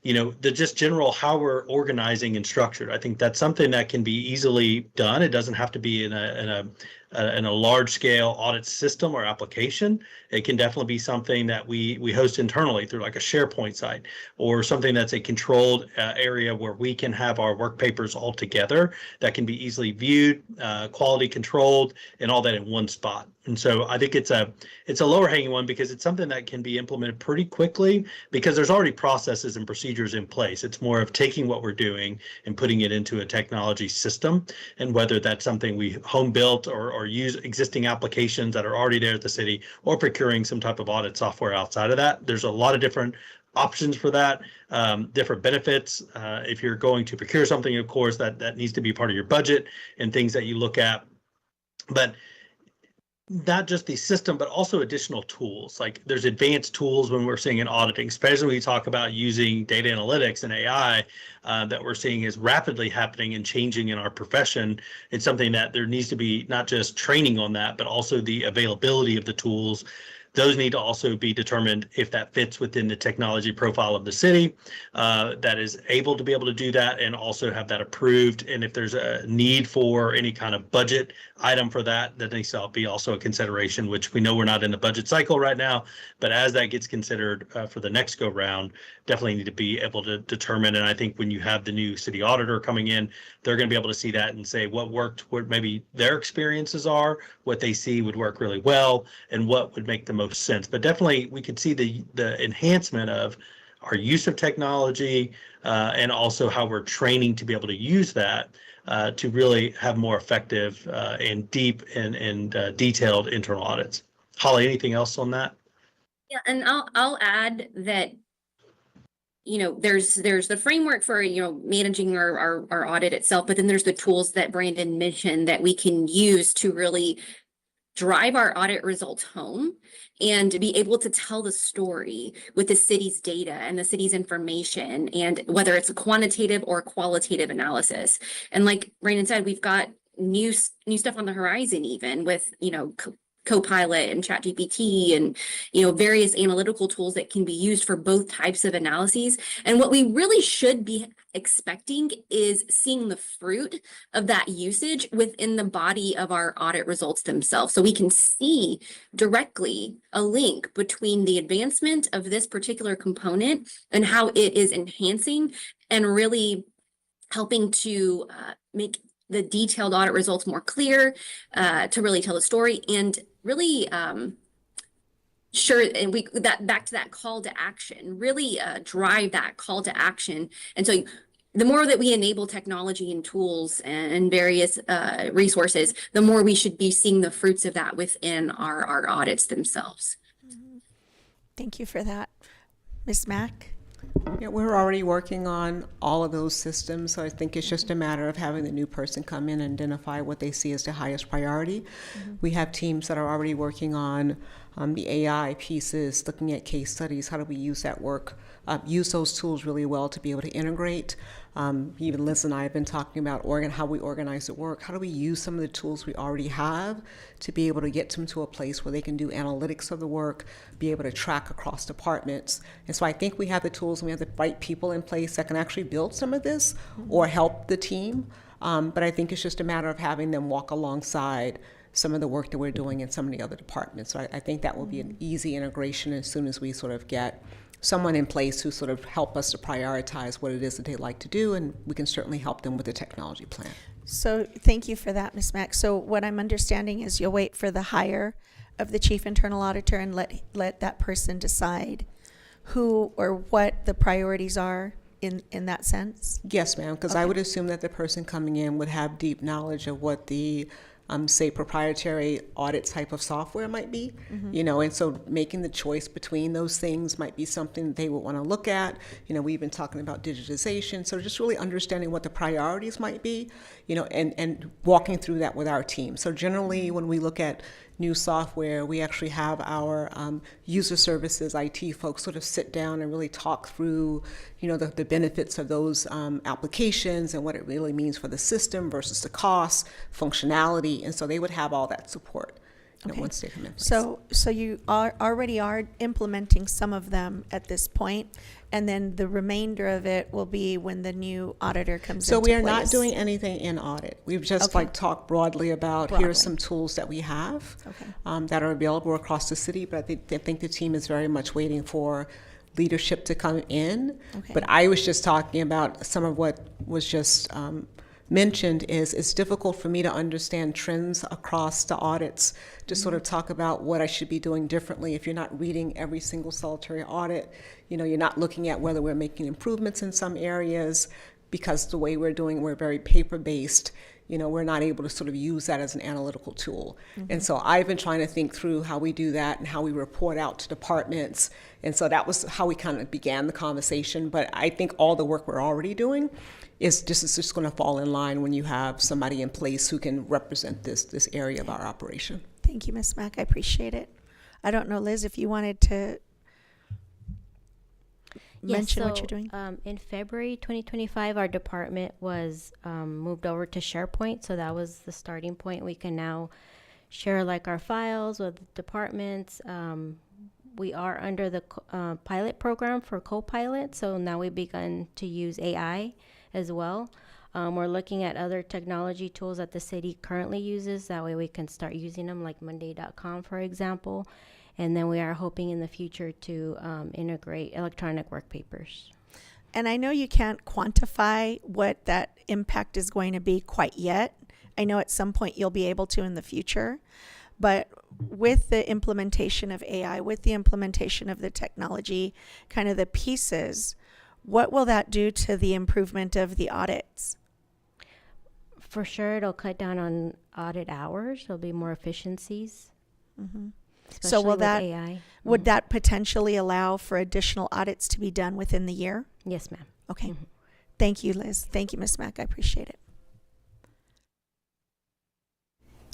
the just general how we're organizing and structured. I think that's something that can be easily done. It doesn't have to be in a large scale audit system or application. It can definitely be something that we host internally through like a SharePoint site, or something that's a controlled area where we can have our work papers all together that can be easily viewed, quality controlled, and all that in one spot. And so I think it's a lower hanging one because it's something that can be implemented pretty quickly because there's already processes and procedures in place. It's more of taking what we're doing and putting it into a technology system, and whether that's something we home built or use existing applications that are already there at the city, or procuring some type of audit software outside of that. There's a lot of different options for that, different benefits. If you're going to procure something, of course, that needs to be part of your budget and things that you look at. But not just the system, but also additional tools. Like there's advanced tools when we're seeing in auditing, especially when we talk about using data analytics and AI, that we're seeing is rapidly happening and changing in our profession. It's something that there needs to be not just training on that, but also the availability of the tools. Those need to also be determined if that fits within the technology profile of the city, that is able to be able to do that and also have that approved. And if there's a need for any kind of budget item for that, that needs to be also a consideration, which we know we're not in the budget cycle right now. But as that gets considered for the next go round, definitely need to be able to determine. And I think when you have the new city auditor coming in, they're going to be able to see that and say what worked, what maybe their experiences are, what they see would work really well, and what would make the most sense. But definitely we could see the enhancement of our use of technology, and also how we're training to be able to use that to really have more effective and deep and detailed internal audits. Holly, anything else on that?
Yeah, and I'll add that, there's the framework for, managing our audit itself, but then there's the tools that Brandon mentioned that we can use to really drive our audit results home and be able to tell the story with the city's data and the city's information, and whether it's a quantitative or qualitative analysis. And like Brandon said, we've got new stuff on the horizon, even with, Copilot and ChatGPT and, various analytical tools that can be used for both types of analyses. And what we really should be expecting is seeing the fruit of that usage within the body of our audit results themselves. So we can see directly a link between the advancement of this particular component and how it is enhancing and really helping to make the detailed audit results more clear, to really tell the story, and really sure, and back to that call to action, really drive that call to action. And so the more that we enable technology and tools and various resources, the more we should be seeing the fruits of that within our audits themselves.
Thank you for that. Ms. Mack?
Yeah, we're already working on all of those systems, so I think it's just a matter of having the new person come in and identify what they see as the highest priority. We have teams that are already working on the AI pieces, looking at case studies. How do we use that work, use those tools really well to be able to integrate? Even Liz and I have been talking about how we organize the work. How do we use some of the tools we already have to be able to get them to a place where they can do analytics of the work, be able to track across departments? And so I think we have the tools and we have the right people in place that can actually build some of this or help the team. But I think it's just a matter of having them walk alongside some of the work that we're doing in some of the other departments. So I think that will be an easy integration as soon as we sort of get someone in place who sort of help us to prioritize what it is that they like to do, and we can certainly help them with the technology plan.
So thank you for that, Ms. Mack. So what I'm understanding is you'll wait for the hire of the chief internal auditor and let that person decide who or what the priorities are in that sense?
Yes, ma'am, because I would assume that the person coming in would have deep knowledge of what the say proprietary audit type of software might be, and so making the choice between those things might be something that they would want to look at. We've been talking about digitization, so just really understanding what the priorities might be, and walking through that with our team. So generally when we look at new software, we actually have our user services IT folks sort of sit down and really talk through, the benefits of those applications and what it really means for the system versus the cost, functionality, and so they would have all that support once they come in place.
So you already are implementing some of them at this point, and then the remainder of it will be when the new auditor comes
So
into
we are
place.
not doing anything in audit. We've just talked broadly about here are some tools that we have that are available across the city, but I think the team is very much waiting for leadership to come in. But I was just talking about some of what was just mentioned is it's difficult for me to understand trends across the audits to sort of talk about what I should be doing differently if you're not reading every single solitary audit. You're not looking at whether we're making improvements in some areas, because the way we're very paper-based. we're not able to sort of use that as an analytical tool. And so I've been trying to think through how we do that and how we report out to departments. And so that was how we kind of began the conversation. But I think all the work we're already doing is just going to fall in line when you have somebody in place who can represent this area of our operation.
Thank you, Ms. Mack. I appreciate it. I don't know, Liz, if you wanted to mention what you're doing.
In February 2025, our department was moved over to SharePoint, so that was the starting point. We can now share like our files with departments. We are under the pilot program for Copilot, so now we've begun to use AI as well. We're looking at other technology tools that the city currently uses. That way we can start using them, like Monday.com, for example. And then we are hoping in the future to integrate electronic work papers.
And I know you can't quantify what that impact is going to be quite yet. I know at some point you'll be able to in the future. But with the implementation of AI, with the implementation of the technology, kind of the pieces, what will that do to the improvement of the audits?
For sure, it'll cut down on audit hours. There'll be more efficiencies.
So will
with
that,
AI.
would that potentially allow for additional audits to be done within the year?
Yes, ma'am.
Okay. Thank you, Liz. Thank you, Ms. Mack. I appreciate it.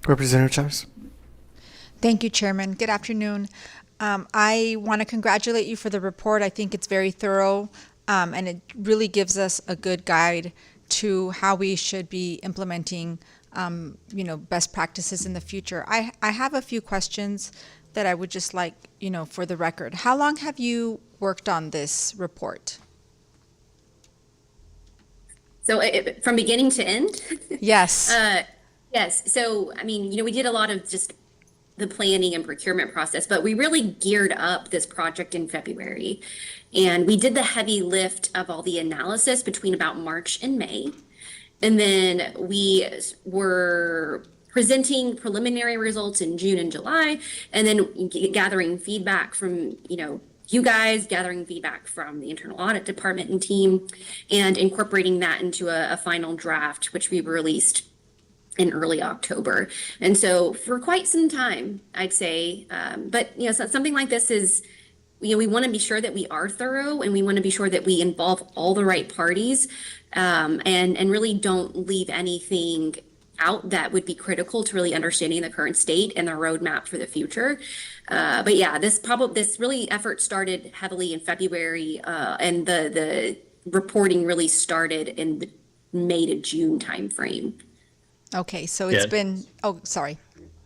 Representative Chavez.
Thank you, Chairman. Good afternoon. I want to congratulate you for the report. I think it's very thorough, and it really gives us a good guide to how we should be implementing, best practices in the future. I have a few questions that I would just like, for the record. How long have you worked on this report?
So from beginning to end?
Yes.
Yes. So, we did a lot of just the planning and procurement process, but we really geared up this project in February. And we did the heavy lift of all the analysis between about March and May. And then we were presenting preliminary results in June and July, and then gathering feedback from, you guys, gathering feedback from the internal audit department and team, and incorporating that into a final draft, which we released in early October. And so for quite some time, I'd say, but so something like this is, we want to be sure that we are thorough, and we want to be sure that we involve all the right parties, and really don't leave anything out that would be critical to really understanding the current state and the roadmap for the future. But yeah, this really effort started heavily in February, and the reporting really started in the May to June timeframe.
Okay, so it's been, sorry,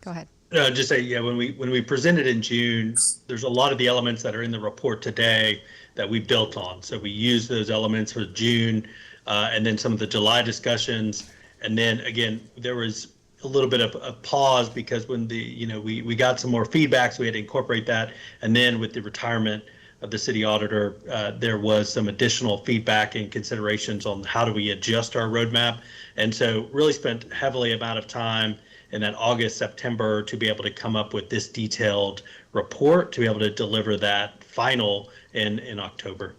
go ahead.
Just say, when we presented in June, there's a lot of the elements that are in the report today that we built on. So we used those elements for June, and then some of the July discussions. And then again, there was a little bit of a pause because when we got some more feedback, so we had to incorporate that. And then with the retirement of the city auditor, there was some additional feedback and considerations on how do we adjust our roadmap. And so really spent heavily amount of time in that August, September to be able to come up with this detailed report, to be able to deliver that final in October.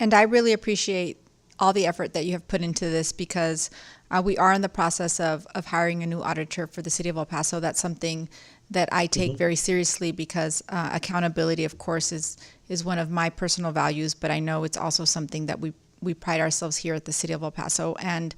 And I really appreciate all the effort that you have put into this, because we are in the process of hiring a new auditor for the city of El Paso. That's something that I take very seriously, because accountability, of course, is one of my personal values, but I know it's also something that we pride ourselves here at the city of El Paso. And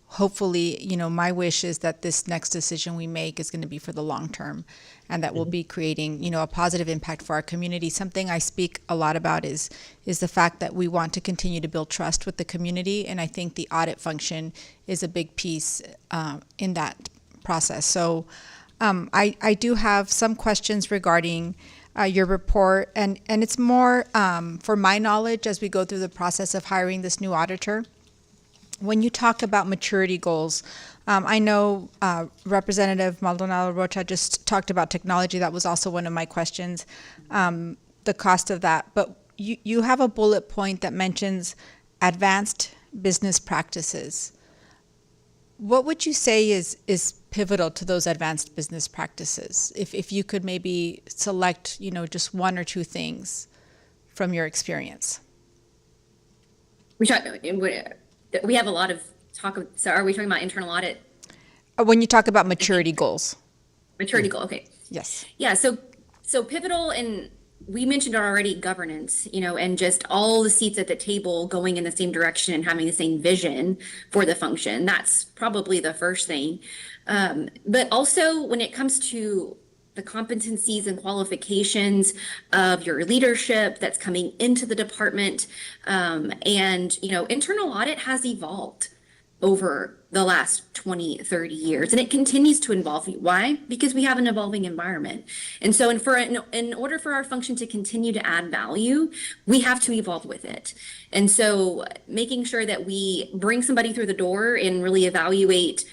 hopefully, my wish is that this next decision we make is going to be for the long term, and that we'll be creating, a positive impact for our community. Something I speak a lot about is the fact that we want to continue to build trust with the community, and I think the audit function is a big piece in that process. So I do have some questions regarding your report, and it's more for my knowledge as we go through the process of hiring this new auditor. When you talk about maturity goals, I know Representative Maldonado Rocha just talked about technology. That was also one of my questions, the cost of that. But you have a bullet point that mentions advanced business practices. What would you say is pivotal to those advanced business practices? If you could maybe select, just one or two things from your experience.
We have a lot of so are we talking about internal audit
When you talk about maturity goals.
maturity goal? Okay.
Yes.
Yeah, so pivotal, and we mentioned already governance, and just all the seats at the table going in the same direction and having the same vision for the function. That's probably the first thing. But also when it comes to the competencies and qualifications of your leadership that's coming into the department, and internal audit has evolved over the last 20, 30 years. And it continues to evolve. Why? Because we have an evolving environment. And so in order for our function to continue to add value, we have to evolve with it. And so making sure that we bring somebody through the door and really evaluate,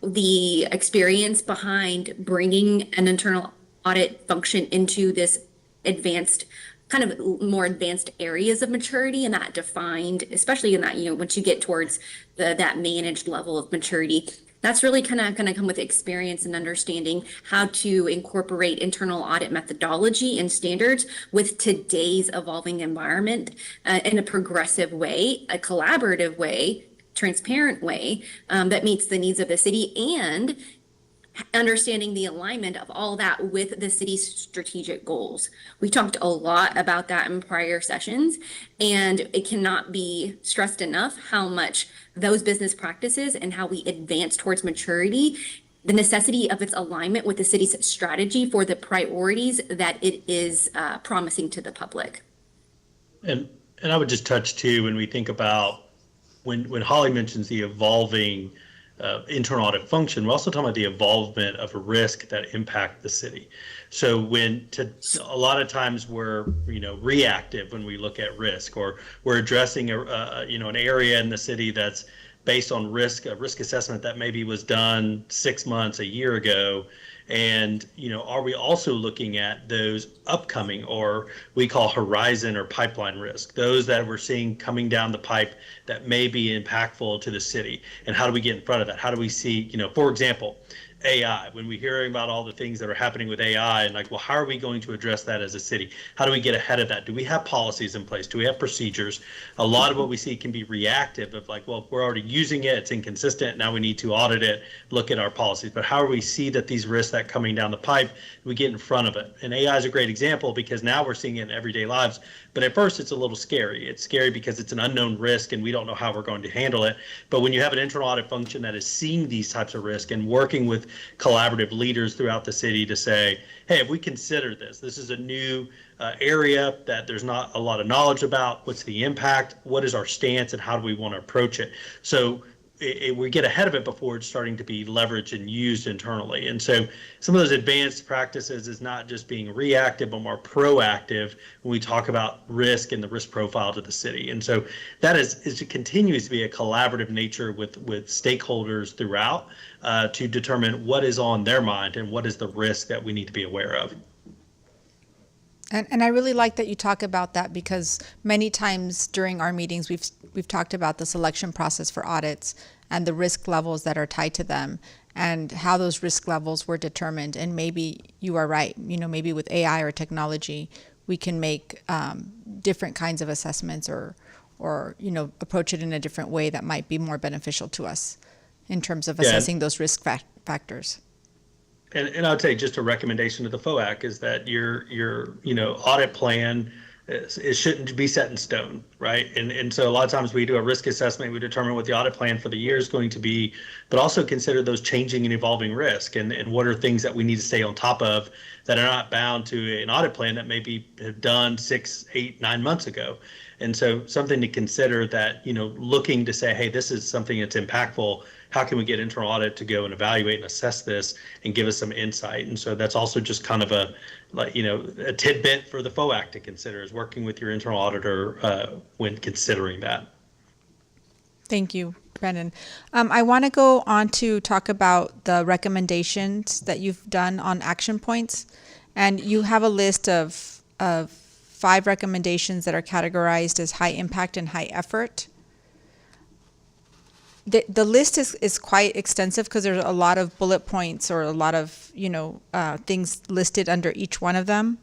the experience behind bringing an internal audit function into this advanced kind of more advanced areas of maturity, and that defined, especially in that, once you get towards that managed level of maturity, that's really kind of going to come with experience and understanding how to incorporate internal audit methodology and standards with today's evolving environment in a progressive way, a collaborative way, transparent way that meets the needs of the city, and understanding the alignment of all that with the city's strategic goals. We talked a lot about that in prior sessions, and it cannot be stressed enough how much those business practices and how we advance towards maturity, the necessity of its alignment with the city's strategy for the priorities that it is promising to the public.
And I would just touch too, when we think about when Holly mentions the evolving internal audit function, we're also talking about the involvement of a risk that impact the city. So a lot of times we're reactive when we look at risk, or we're addressing an area in the city that's based on a risk assessment that maybe was done 6 months, a year ago. And, are we also looking at those upcoming, or we call horizon or pipeline risk, those that we're seeing coming down the pipe that may be impactful to the city? And how do we get in front of that? How do we see, for example, AI, when we hear about all the things that are happening with AI, and like, well, how are we going to address that as a city? How do we get ahead of that? Do we have policies in place? Do we have procedures? A lot of what we see can be reactive of like, well, we're already using it, it's inconsistent, now we need to audit it, look at our policies. But how do we see that these risks that coming down the pipe, we get in front of it? And AI is a great example because now we're seeing it in everyday lives. But at first it's a little scary. It's scary because it's an unknown risk and we don't know how we're going to handle it. But when you have an internal audit function that is seeing these types of risk and working with collaborative leaders throughout the city to say, hey, if we consider this is a new area that there's not a lot of knowledge about, what's the impact, what is our stance, and how do we want to approach it? So we get ahead of it before it's starting to be leveraged and used internally. And so some of those advanced practices is not just being reactive, but more proactive when we talk about risk and the risk profile to the city. And so that it continues to be a collaborative nature with stakeholders throughout to determine what is on their mind and what is the risk that we need to be aware of.
And I really like that you talk about that, because many times during our meetings we've talked about the selection process for audits and the risk levels that are tied to them and how those risk levels were determined. And maybe you are right, maybe with AI or technology we can make different kinds of assessments or approach it in a different way that might be more beneficial to us in terms of assessing those risk factors.
And I would say just a recommendation to the FOAC is that your audit plan it shouldn't be set in stone, right? And so a lot of times we do a risk assessment, we determine what the audit plan for the year is going to be, but also consider those changing and evolving risk and what are things that we need to stay on top of that are not bound to an audit plan that maybe have done 6, 8, 9 months ago. And so something to consider that, looking to say, hey, this is something that's impactful. How can we get internal audit to go and evaluate and assess this and give us some insight? And so that's also just kind of a tidbit for the FOAC to consider, is working with your internal auditor when considering that.
Thank you, Brandon. I want to go on to talk about the recommendations that you've done on action points. And you have a list of 5 recommendations that are categorized as high impact and high effort. The list is quite extensive because there's a lot of bullet points or a lot of things listed under each one of them.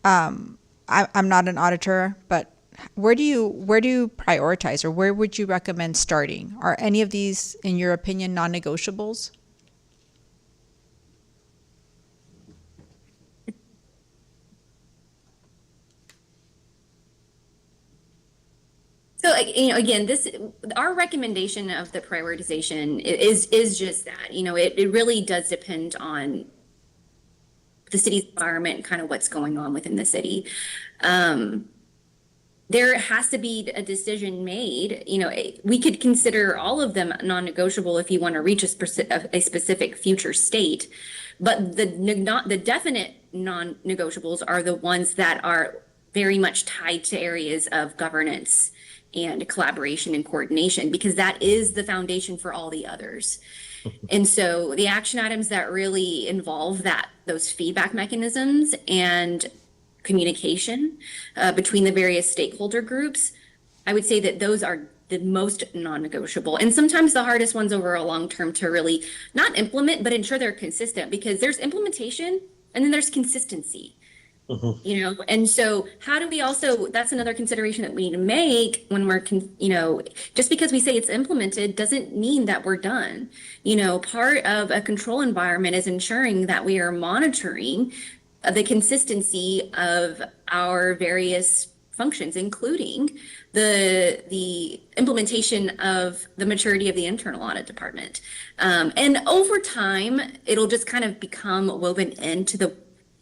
I'm not an auditor, but where do you prioritize, or where would you recommend starting? Are any of these, in your opinion, non-negotiables?
So, again, our recommendation of the prioritization is just that. It really does depend on the city's environment and kind of what's going on within the city. There has to be a decision made. We could consider all of them non-negotiable if you want to reach a specific future state, but the definite non-negotiables are the ones that are very much tied to areas of governance and collaboration and coordination, because that is the foundation for all the others. And so the action items that really involve those feedback mechanisms and communication between the various stakeholder groups, I would say that those are the most non-negotiable, and sometimes the hardest ones over a long term to really not implement, but ensure they're consistent, because there's implementation and then there's consistency. And so how do we also, that's another consideration that we need to make when we're, just because we say it's implemented doesn't mean that we're done. Part of a control environment is ensuring that we are monitoring the consistency of our various functions, including the implementation of the maturity of the internal audit department. And over time, it'll just kind of become woven into the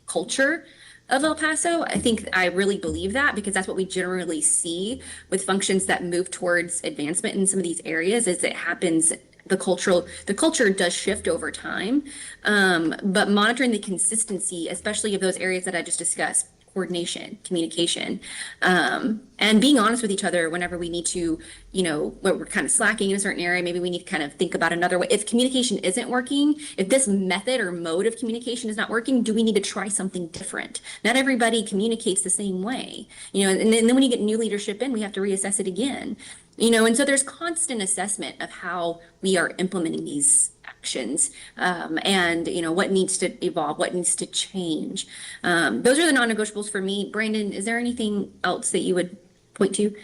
culture of El Paso. I really believe that, because that's what we generally see with functions that move towards advancement in some of these areas. Is it happens, the culture does shift over time, but monitoring the consistency, especially of those areas that I just discussed, coordination, communication, and being honest with each other whenever we need to, where we're kind of slacking in a certain area, maybe we need to kind of think about another way. If communication isn't working, if this method or mode of communication is not working, do we need to try something different? Not everybody communicates the same way, and then when you get new leadership in, we have to reassess it again. And so there's constant assessment of how we are implementing these actions, and what needs to evolve, what needs to change. Those are the non-negotiables for me. Brandon, is there anything else that you would point to?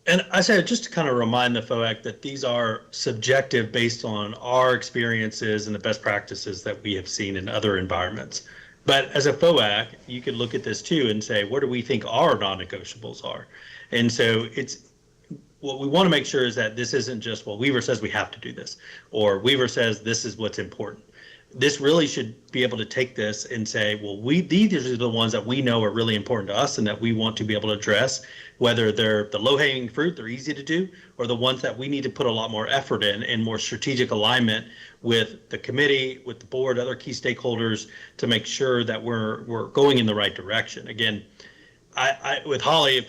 And I said, just to kind of remind the FOAC that these are subjective based on our experiences and the best practices that we have seen in other environments. But as a FOAC, you could look at this too and say, what do we think our non-negotiables are? And so what we want to make sure is that this isn't just, well, Weaver says we have to do this, or Weaver says this is what's important. This really should be able to take this and say, well, these are the ones that we know are really important to us and that we want to be able to address, whether they're the low-hanging fruit, they're easy to do, or the ones that we need to put a lot more effort in and more strategic alignment with the committee, with the board, other key stakeholders, to make sure that we're going in the right direction. Again, I with Holly,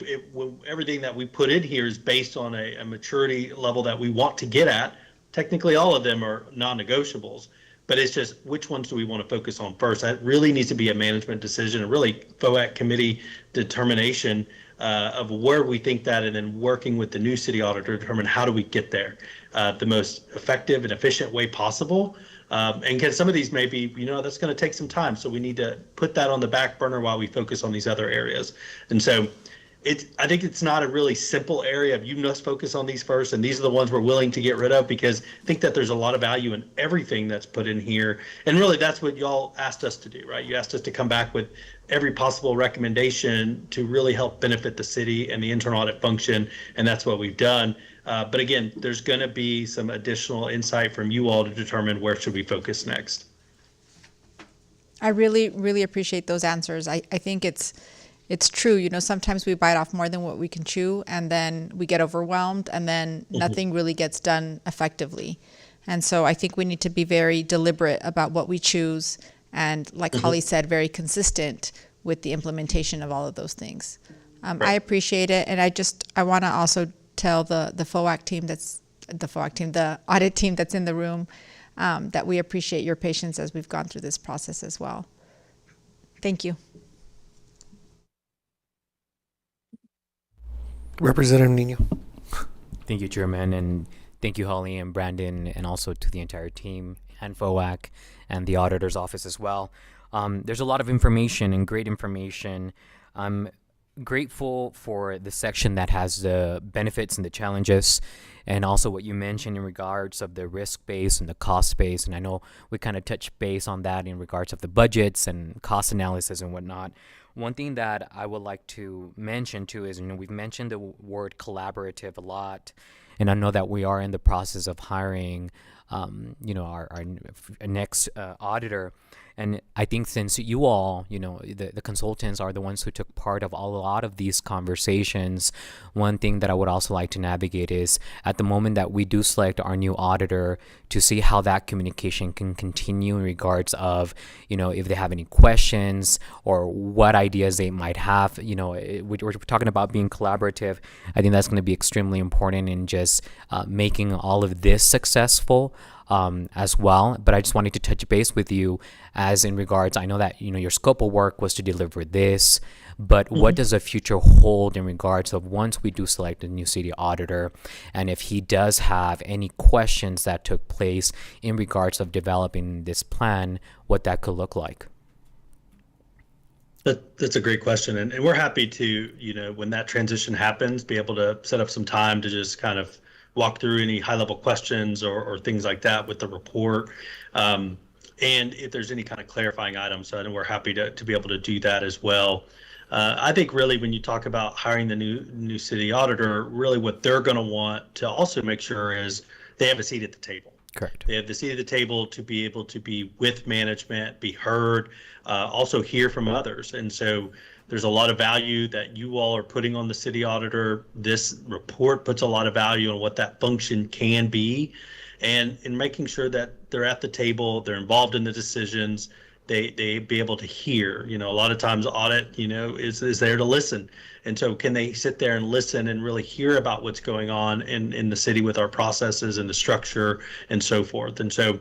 everything that we put in here is based on a maturity level that we want to get at. Technically, all of them are non-negotiables, but it's just which ones do we want to focus on first? That really needs to be a management decision, a really FOAC committee determination of where we think that, and then working with the new city auditor to determine how do we get there the most effective and efficient way possible. And because some of these may be, that's going to take some time. So we need to put that on the back burner while we focus on these other areas. And so I think it's not a really simple area of you must focus on these first, and these are the ones we're willing to get rid of, because I think that there's a lot of value in everything that's put in here. And really, that's what y'all asked us to do, right? You asked us to come back with every possible recommendation to really help benefit the city and the internal audit function, and that's what we've done. But again, there's going to be some additional insight from you all to determine where should we focus next.
I really, really appreciate those answers. I think it's true. Sometimes we bite off more than what we can chew, and then we get overwhelmed, and then nothing really gets done effectively. And so I think we need to be very deliberate about what we choose, and like Holly said, very consistent with the implementation of all of those things.
Right.
I appreciate it, and I want to also tell the FOAC team the audit team that's in the room, that we appreciate your patience as we've gone through this process as well. Thank you.
Representative Nino.
Thank you, Chairman, and thank you, Holly and Brandon, and also to the entire team and FOAC and the auditor's office as well. There's a lot of information and great information. grateful for the section that has the benefits and the challenges, and also what you mentioned in regards of the risk base and the cost base. And I know we kind of touched base on that in regards of the budgets and cost analysis and whatnot. One thing that I would like to mention too is, we've mentioned the word collaborative a lot, and I know that we are in the process of hiring, our next auditor. And I think since you all, the consultants are the ones who took part of a lot of these conversations, one thing that I would also like to navigate is at the moment that we do select our new auditor, to see how that communication can continue in regards of, if they have any questions or what ideas they might have. We're talking about being collaborative. I think that's going to be extremely important in just making all of this successful. As well. But I just wanted to touch base with you as in regards, I know that, your scope of work was to deliver this, but what does the future hold in regards of once we do select a new city auditor, and if he does have any questions that took place in regards of developing this plan, what that could look like?
That's a great question. And we're happy to, when that transition happens, be able to set up some time to just kind of walk through any high-level questions or things like that with the report. And if there's any kind of clarifying items, so we're happy to be able to do that as well. I think really when you talk about hiring the new city auditor, really what they're going to want to also make sure is they have a seat at the table.
Correct.
They have the seat at the table to be able to be with management, be heard, also hear from others. And so there's a lot of value that you all are putting on the city auditor. This report puts a lot of value on what that function can be, and in making sure that they're at the table, they're involved in the decisions, they be able to hear. A lot of times audit, is there to listen. And so can they sit there and listen and really hear about what's going on in the city with our processes and the structure and so forth. And so,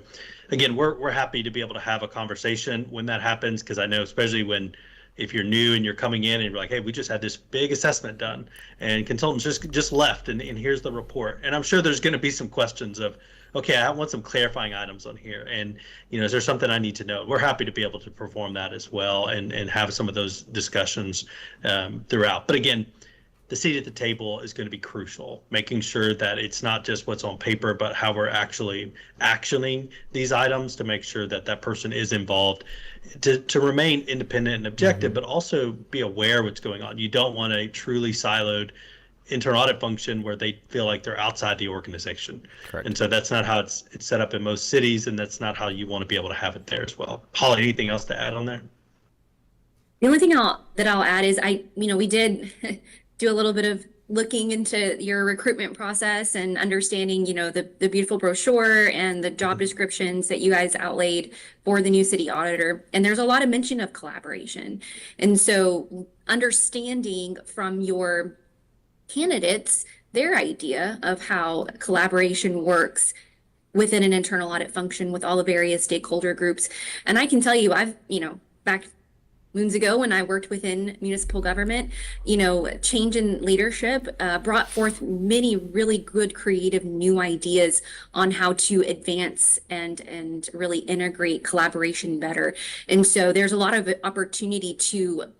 again, we're happy to be able to have a conversation when that happens, because I know especially if you're new and you're coming in and you're like, hey, we just had this big assessment done and consultants just left and here's the report. And I'm sure there's going to be some questions of, okay, I want some clarifying items on here. And, is there something I need to know? We're happy to be able to perform that as well and have some of those discussions throughout. But again, the seat at the table is going to be crucial, making sure that it's not just what's on paper, but how we're actually actioning these items to make sure that that person is involved to remain independent and objective, but also be aware of what's going on. You don't want a truly siloed internal audit function where they feel like they're outside the organization.
Correct.
And so that's not how it's set up in most cities, and that's not how you want to be able to have it there as well. Holly, anything else to add on there?
The only thing I'll add is we did do a little bit of looking into your recruitment process and understanding, the beautiful brochure and the job descriptions that you guys outlaid for the new city auditor. And there's a lot of mention of collaboration. And so understanding from your candidates their idea of how collaboration works within an internal audit function with all the various stakeholder groups. And I can tell you, I've, back moons ago when I worked within municipal government, change in leadership brought forth many really good creative new ideas on how to advance and really integrate collaboration better. And so there's a lot of opportunity to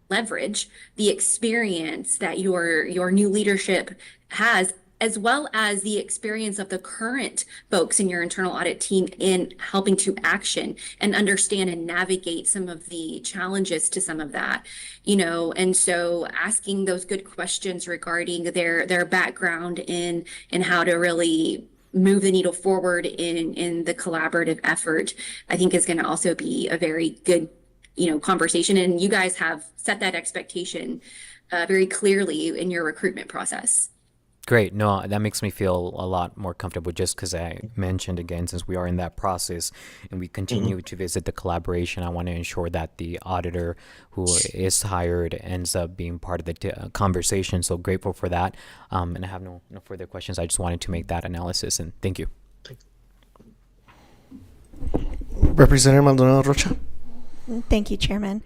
leverage the experience that your new leadership has, as well as the experience of the current folks in your internal audit team in helping to action and understand and navigate some of the challenges to some of that, and so asking those good questions regarding their background in how to really move the needle forward in the collaborative effort, I think is going to also be a very good conversation. And you guys have set that expectation very clearly in your recruitment process.
Great. No, that makes me feel a lot more comfortable, just because I mentioned again, since we are in that process and we continue to visit the collaboration, I want to ensure that the auditor who is hired ends up being part of the conversation. So grateful for that. And I have no further questions. I just wanted to make that analysis, and thank you.
Representative Maldonado Rocha.
Thank you, Chairman.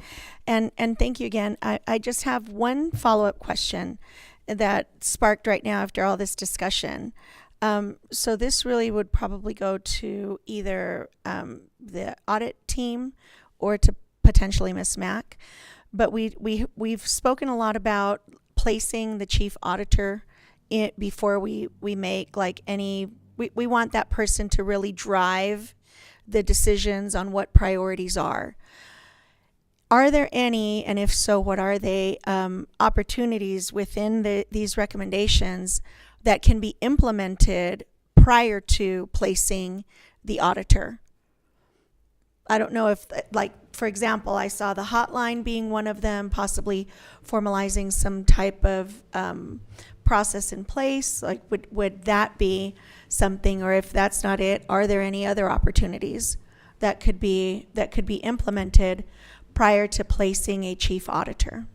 And thank you again. I just have one follow-up question that sparked right now after all this discussion. So this really would probably go to either the audit team or to potentially Ms. Mack. but we've spoken a lot about placing the chief auditor in before we make like any. We want that person to really drive the decisions on what priorities are. Are there any, and if so, what are they, opportunities within these recommendations that can be implemented prior to placing the auditor? I don't know if, like, for example, I saw the hotline being one of them, possibly formalizing some type of process in place. Like, would that be something, or if that's not it, are there any other opportunities that could be implemented prior to placing a chief auditor?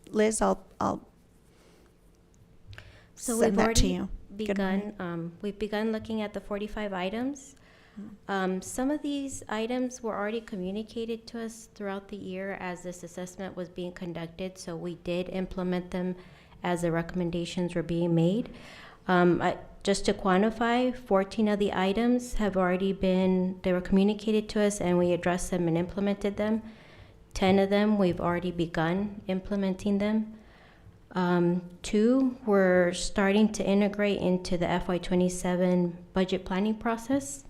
Liz, I'll
So
send
we've
that to
already
you.
we've begun looking at the 45 items. Some of these items were already communicated to us throughout the year as this assessment was being conducted, so we did implement them as the recommendations were being made. Just to quantify, 14 of the items have already they were communicated to us and we addressed them and implemented them. 10 of them, we've already begun implementing them. 2, we're starting to integrate into the FY27 budget planning process.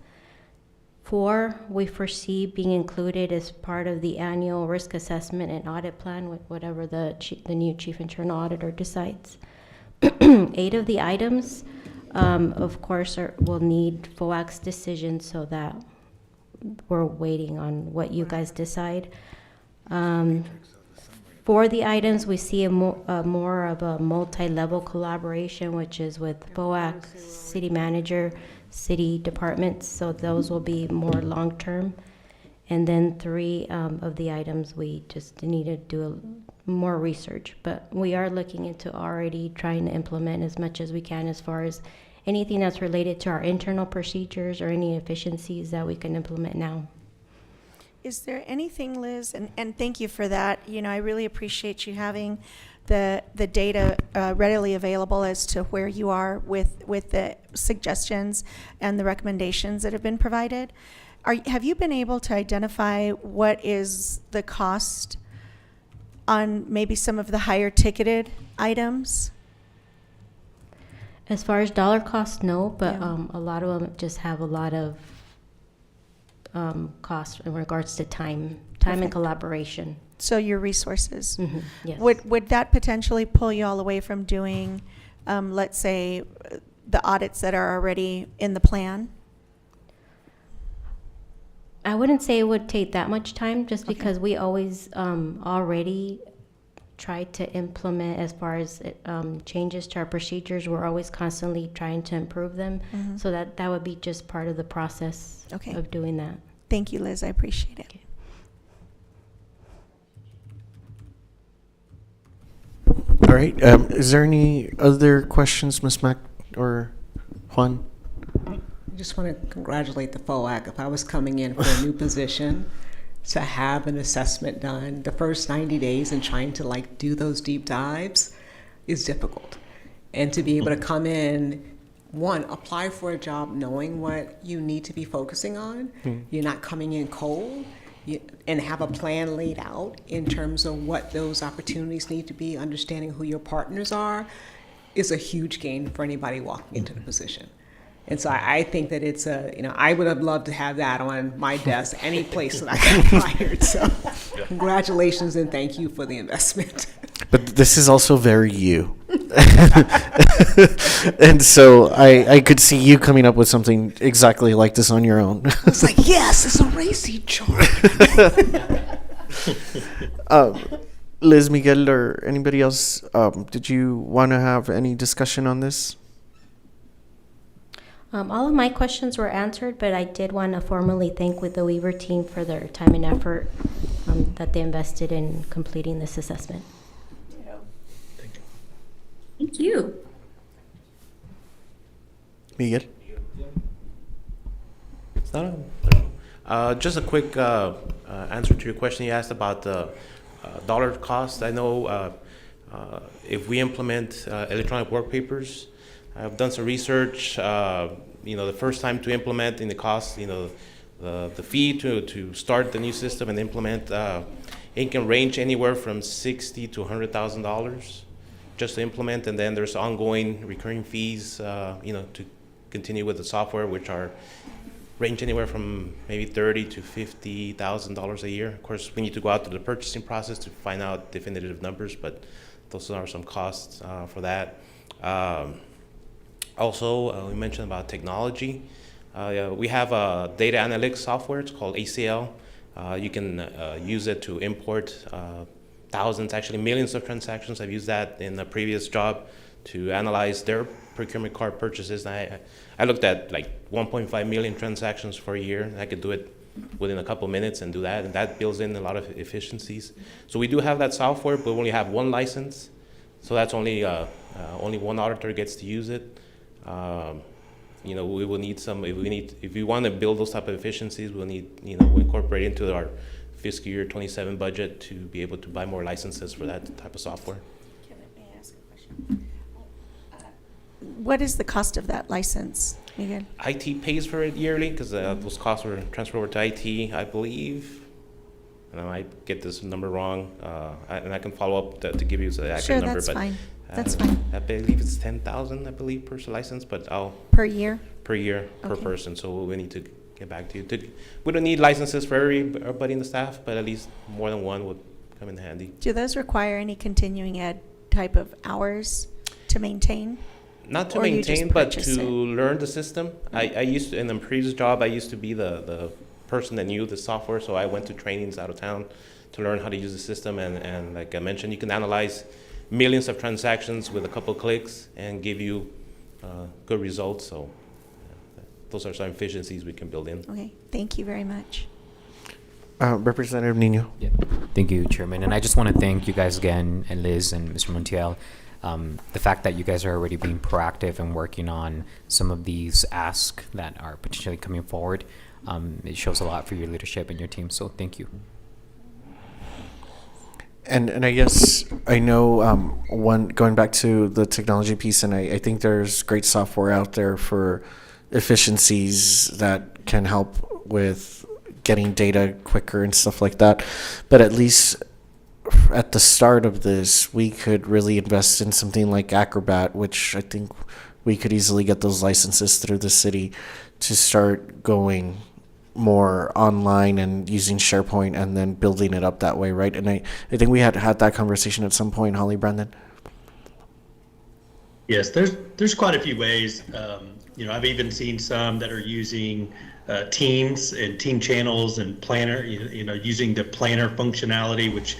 4, we foresee being included as part of the annual risk assessment and audit plan with whatever the new chief internal auditor decides. 8 of the items, of course, will need FOAC's decision, so that we're waiting on what you guys decide. For the items, we see more of a multi-level collaboration, which is with FOAC, city manager, city departments, so those will be more long-term. And then 3 of the items, we just need to do more research, but we are looking into already trying to implement as much as we can as far as anything that's related to our internal procedures or any efficiencies that we can implement now.
Is there anything, Liz, and thank you for that. You know, I really appreciate you having the data readily available as to where you are with the suggestions and the recommendations that have been provided. Have you been able to identify what is the cost on maybe some of the higher ticketed items?
As far as dollar cost, no, but
Yeah.
a lot of them just have a lot of cost in regards to time and
Perfect.
collaboration.
So your resources.
Yes.
Would that potentially pull you all away from doing, let's say, the audits that are already in the plan?
I wouldn't say it would take that much time, just
Okay.
because we always already try to implement as far as changes to our procedures. We're always constantly trying to improve them, so that would be just part of the process
Okay.
of doing that.
Thank you, Liz. I appreciate it.
All right. Is there any other questions, Ms. Mack or Juan?
I just want to congratulate the FOAC. If I was coming in for a new position, to have an assessment done the first 90 days and trying to like do those deep dives is difficult. And to be able to come in, one, apply for a job knowing what you need to be focusing on. You're not coming in cold, and have a plan laid out in terms of what those opportunities need to be, understanding who your partners are, is a huge gain for anybody walking into the position. And so I think that it's I would have loved to have that on my desk any place that I got hired. So congratulations and thank you for the investment.
But this is also very you. And so I could see you coming up with something exactly like this on your own.
It's like, yes, it's a racy chart.
Liz, Miguel, or anybody else, did you want to have any discussion on this?
All of my questions were answered, but I did want to formally thank with the Weaver team for their time and effort that they invested in completing this assessment.
Thank you.
Miguel?
Just a quick answer to your question you asked about the dollar cost. I know if we implement electronic work papers, I've done some research. The first time to implement in the cost, the fee to start the new system and implement, It can range anywhere from $60,000 to $100,000 just to implement, and then there's ongoing recurring fees, to continue with the software, which are range anywhere from maybe $30,000 to $50,000 a year. Of course, we need to go out to the purchasing process to find out definitive numbers, but those are some costs for that. Also, we mentioned about technology. We have a data analytics software. It's called ACL. You can use it to import thousands, actually millions of transactions. I've used that in a previous job to analyze their procurement card purchases. And I looked at like 1.5 million transactions for a year. And I could do it within a couple minutes and do that, and that builds in a lot of efficiencies. So we do have that software, but we only have one license. So that's only one auditor gets to use it. We will need some, if we want to build those type of efficiencies, we'll need, we incorporate into our fiscal year 27 budget to be able to buy more licenses for that type of software.
Kevin, may I ask a question? What is the cost of that license, Miguel?
IT pays for it yearly because those costs were transferred over to IT, I believe. And I might get this number wrong, and I can follow up to give you the accurate number.
That's
but
fine. That's fine.
I believe it's 10,000, I believe, per license, but
Per year?
per year per
Okay.
person. So we need to get back to you. We don't need licenses for everybody in the staff, but at least more than one would come in handy.
Do those require any continuing ed type of hours to maintain?
Not to
Or you just
maintain, but
purchase
to
it?
learn the system. I used to, in the previous job, I used to be the person that knew the software, so I went to trainings out of town to learn how to use the system. And like I mentioned, you can analyze millions of transactions with a couple clicks and give you good results. So those are some efficiencies we can build in.
Okay, thank you very much.
Representative Nino.
Yeah. Thank you, Chairman. And I just want to thank you guys again, and Liz and Mr. Montiel. The fact that you guys are already being proactive and working on some of these asks that are potentially coming forward, it shows a lot for your leadership and your team. So thank you.
And I guess I know going back to the technology piece, and I think there's great software out there for efficiencies that can help with getting data quicker and stuff like that. But at least at the start of this, we could really invest in something like Acrobat, which I think we could easily get those licenses through the city to start going more online and using SharePoint and then building it up that way, right? And I think we had that conversation at some point, Holly, Brendan.
Yes, there's quite a few ways. I've even seen some that are using Teams and team channels and Planner, using the Planner functionality, which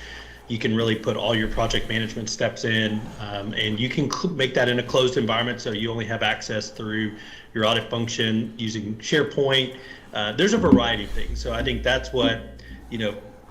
you can really put all your project management steps in, and you can make that in a closed environment, so you only have access through your audit function using SharePoint. There's a variety of things. So I think that's what,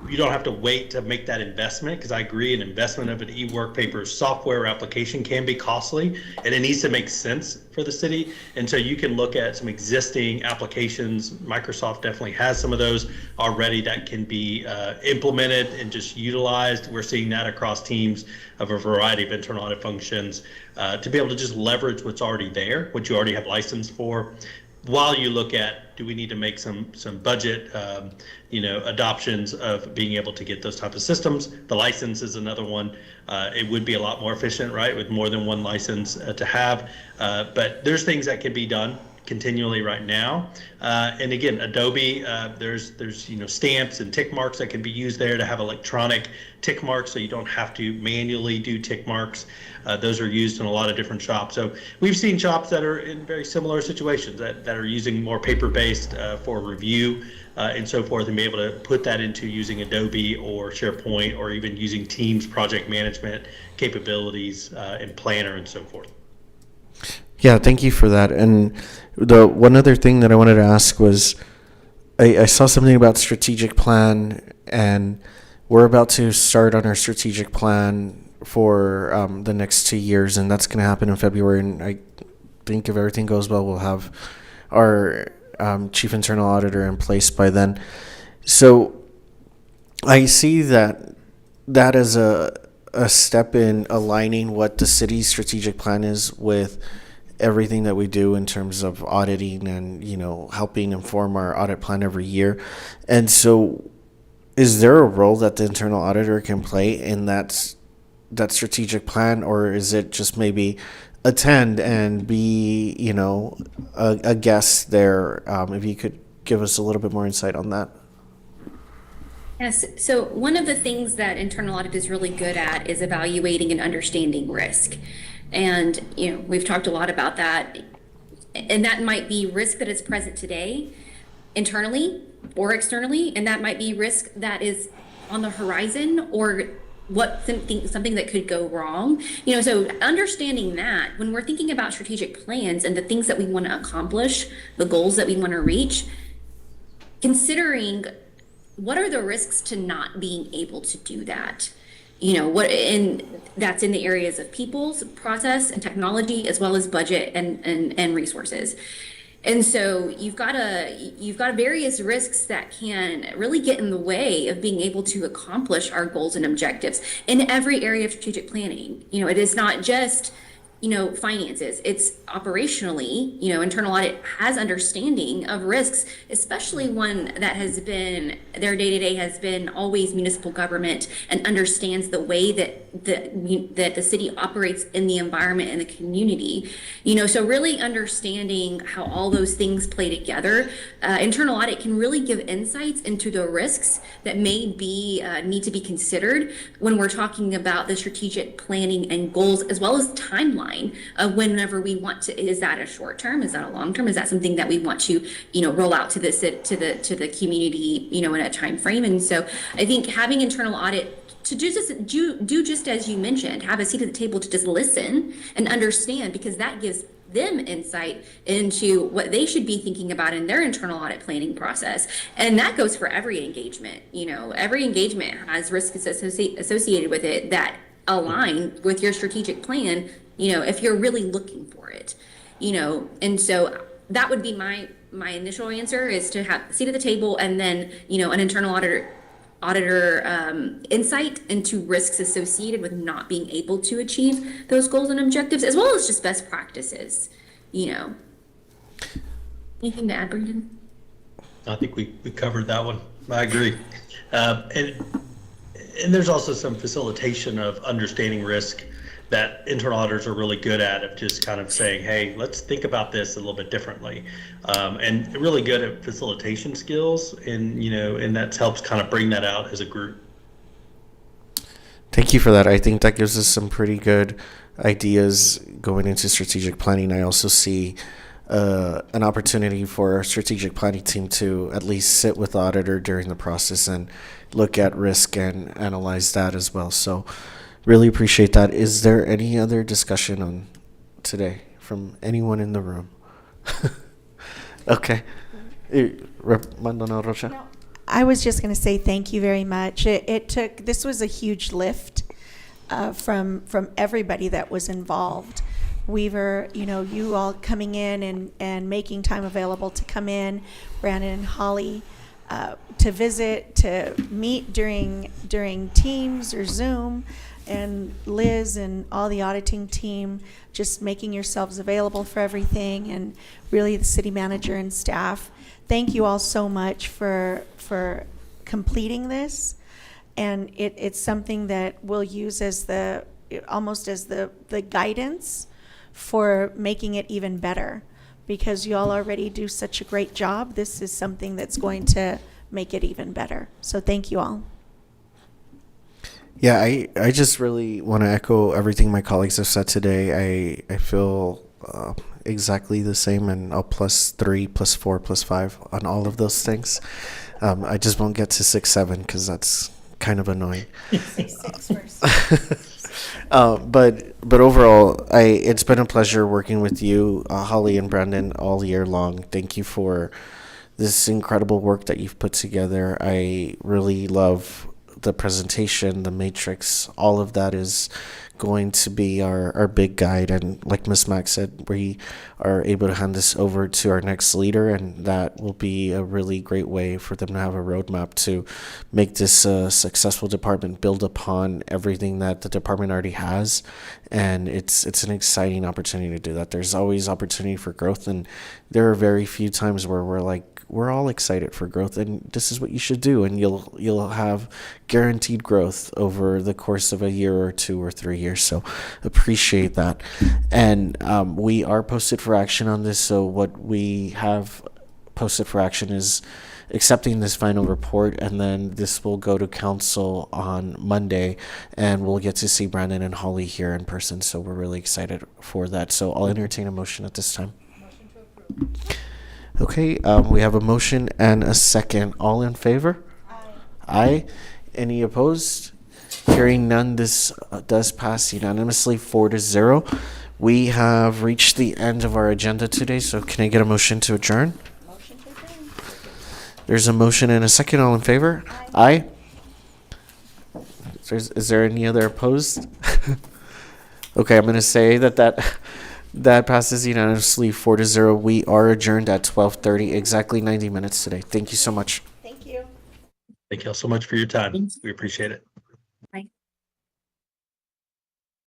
you don't have to wait to make that investment, because I agree an investment of an e-work paper software application can be costly, and it needs to make sense for the city. And so you can look at some existing applications. Microsoft definitely has some of those already that can be implemented and just utilized. We're seeing that across teams of a variety of internal audit functions to be able to just leverage what's already there, what you already have licensed for, while you look at, do we need to make some budget, adoptions of being able to get those type of systems. The license is another one. It would be a lot more efficient, right, with more than one license to have. But there's things that can be done continually right now. And again, Adobe, there's stamps and tick marks that can be used there to have electronic tick marks, so you don't have to manually do tick marks. Those are used in a lot of different shops. So we've seen shops that are in very similar situations that are using more paper-based for review and so forth, and be able to put that into using Adobe or SharePoint, or even using Teams project management capabilities and Planner and so forth.
Yeah, thank you for that. And the one other thing that I wanted to ask was, I saw something about strategic plan, and we're about to start on our strategic plan for the next 2 years, and that's going to happen in February. And I think if everything goes well, we'll have our chief internal auditor in place by then. So I see that as a step in aligning what the city's strategic plan is with everything that we do in terms of auditing and helping inform our audit plan every year. And so is there a role that the internal auditor can play in that strategic plan, or is it just maybe attend and be, a guest there? If you could give us a little bit more insight on that.
Yes, so one of the things that internal audit is really good at is evaluating and understanding risk. And, we've talked a lot about that. And that might be risk that is present today, internally or externally, and that might be risk that is on the horizon or something that could go wrong. So understanding that when we're thinking about strategic plans and the things that we want to accomplish, the goals that we want to reach, considering what are the risks to not being able to do that? That's in the areas of people's process and technology, as well as budget and resources. And so you've got various risks that can really get in the way of being able to accomplish our goals and objectives in every area of strategic planning. It is not just finances. It's operationally, internal audit has understanding of risks, especially one that has been, their day-to-day has been always municipal government and understands the way that the city operates in the environment and the community. So really understanding how all those things play together, internal audit can really give insights into the risks that may be need to be considered when we're talking about the strategic planning and goals, as well as timeline of whenever we want to. Is that a short term? Is that a long term? Is that something that we want to roll out to the community in a time frame? And so I think having internal audit to do just as you mentioned, have a seat at the table to just listen and understand, because that gives them insight into what they should be thinking about in their internal audit planning process. And that goes for every engagement. Every engagement has risks associated with it that align with your strategic plan, if you're really looking for it, and so that would be my initial answer, is to have a seat at the table, and then, an internal auditor insight into risks associated with not being able to achieve those goals and objectives, as well as just best practices. Anything to add, Brandon?
I think we covered that one. I agree. And there's also some facilitation of understanding risk that internal auditors are really good at, of just kind of saying, hey, let's think about this a little bit differently, and really good at facilitation skills, and and that helps kind of bring that out as a group.
Thank you for that. I think that gives us some pretty good ideas going into strategic planning. I also see an opportunity for our strategic planning team to at least sit with the auditor during the process and look at risk and analyze that as well. So really appreciate that. Is there any other discussion on today from anyone in the room? Okay. Maldonado Rocha?
No, I was just going to say thank you very much. This was a huge lift from everybody that was involved. Weaver, you all coming in and making time available to come in, Brandon and Holly, to visit, to meet during Teams or Zoom, and Liz and all the auditing team, just making yourselves available for everything, and really the city manager and staff. Thank you all so much for completing this, and it's something that we'll use as almost as the guidance for making it even better, because you all already do such a great job. This is something that's going to make it even better. So thank you all.
Yeah, I just really want to echo everything my colleagues have said today. I feel exactly the same, and I'll +3, +4, +5 on all of those things. I just won't get to 6, 7 because that's kind of annoying.
Say 6 first.
But overall, it's been a pleasure working with you, Holly and Brandon, all year long. Thank you for this incredible work that you've put together. I really love the presentation, the matrix. All of that is going to be our big guide, and like Ms. Mack said, we are able to hand this over to our next leader, and that will be a really great way for them to have a roadmap to make this a successful department, build upon everything that the department already has. And it's an exciting opportunity to do that. There's always opportunity for growth, and there are very few times where we're like, we're all excited for growth, and this is what you should do, and you'll have guaranteed growth over the course of a year or 2 or 3 years. So appreciate that. And we are posted for action on this. So what we have posted for action is accepting this final report, and then this will go to council on Monday, and we'll get to see Brandon and Holly here in person. So we're really excited for that. So I'll entertain a motion at this time. Okay, we have a motion and a second. All in favor? Aye. Any opposed? Hearing none, this does pass unanimously 4-0. We have reached the end of our agenda today, so can I get a motion to adjourn? There's a motion and a second. All in favor? Aye. Is there any other opposed? Okay, I'm going to say that passes unanimously 4-0. We are adjourned at 12:30, exactly 90 minutes today. Thank you so much.
Thank you.
Thank you all so much for your time. We appreciate it.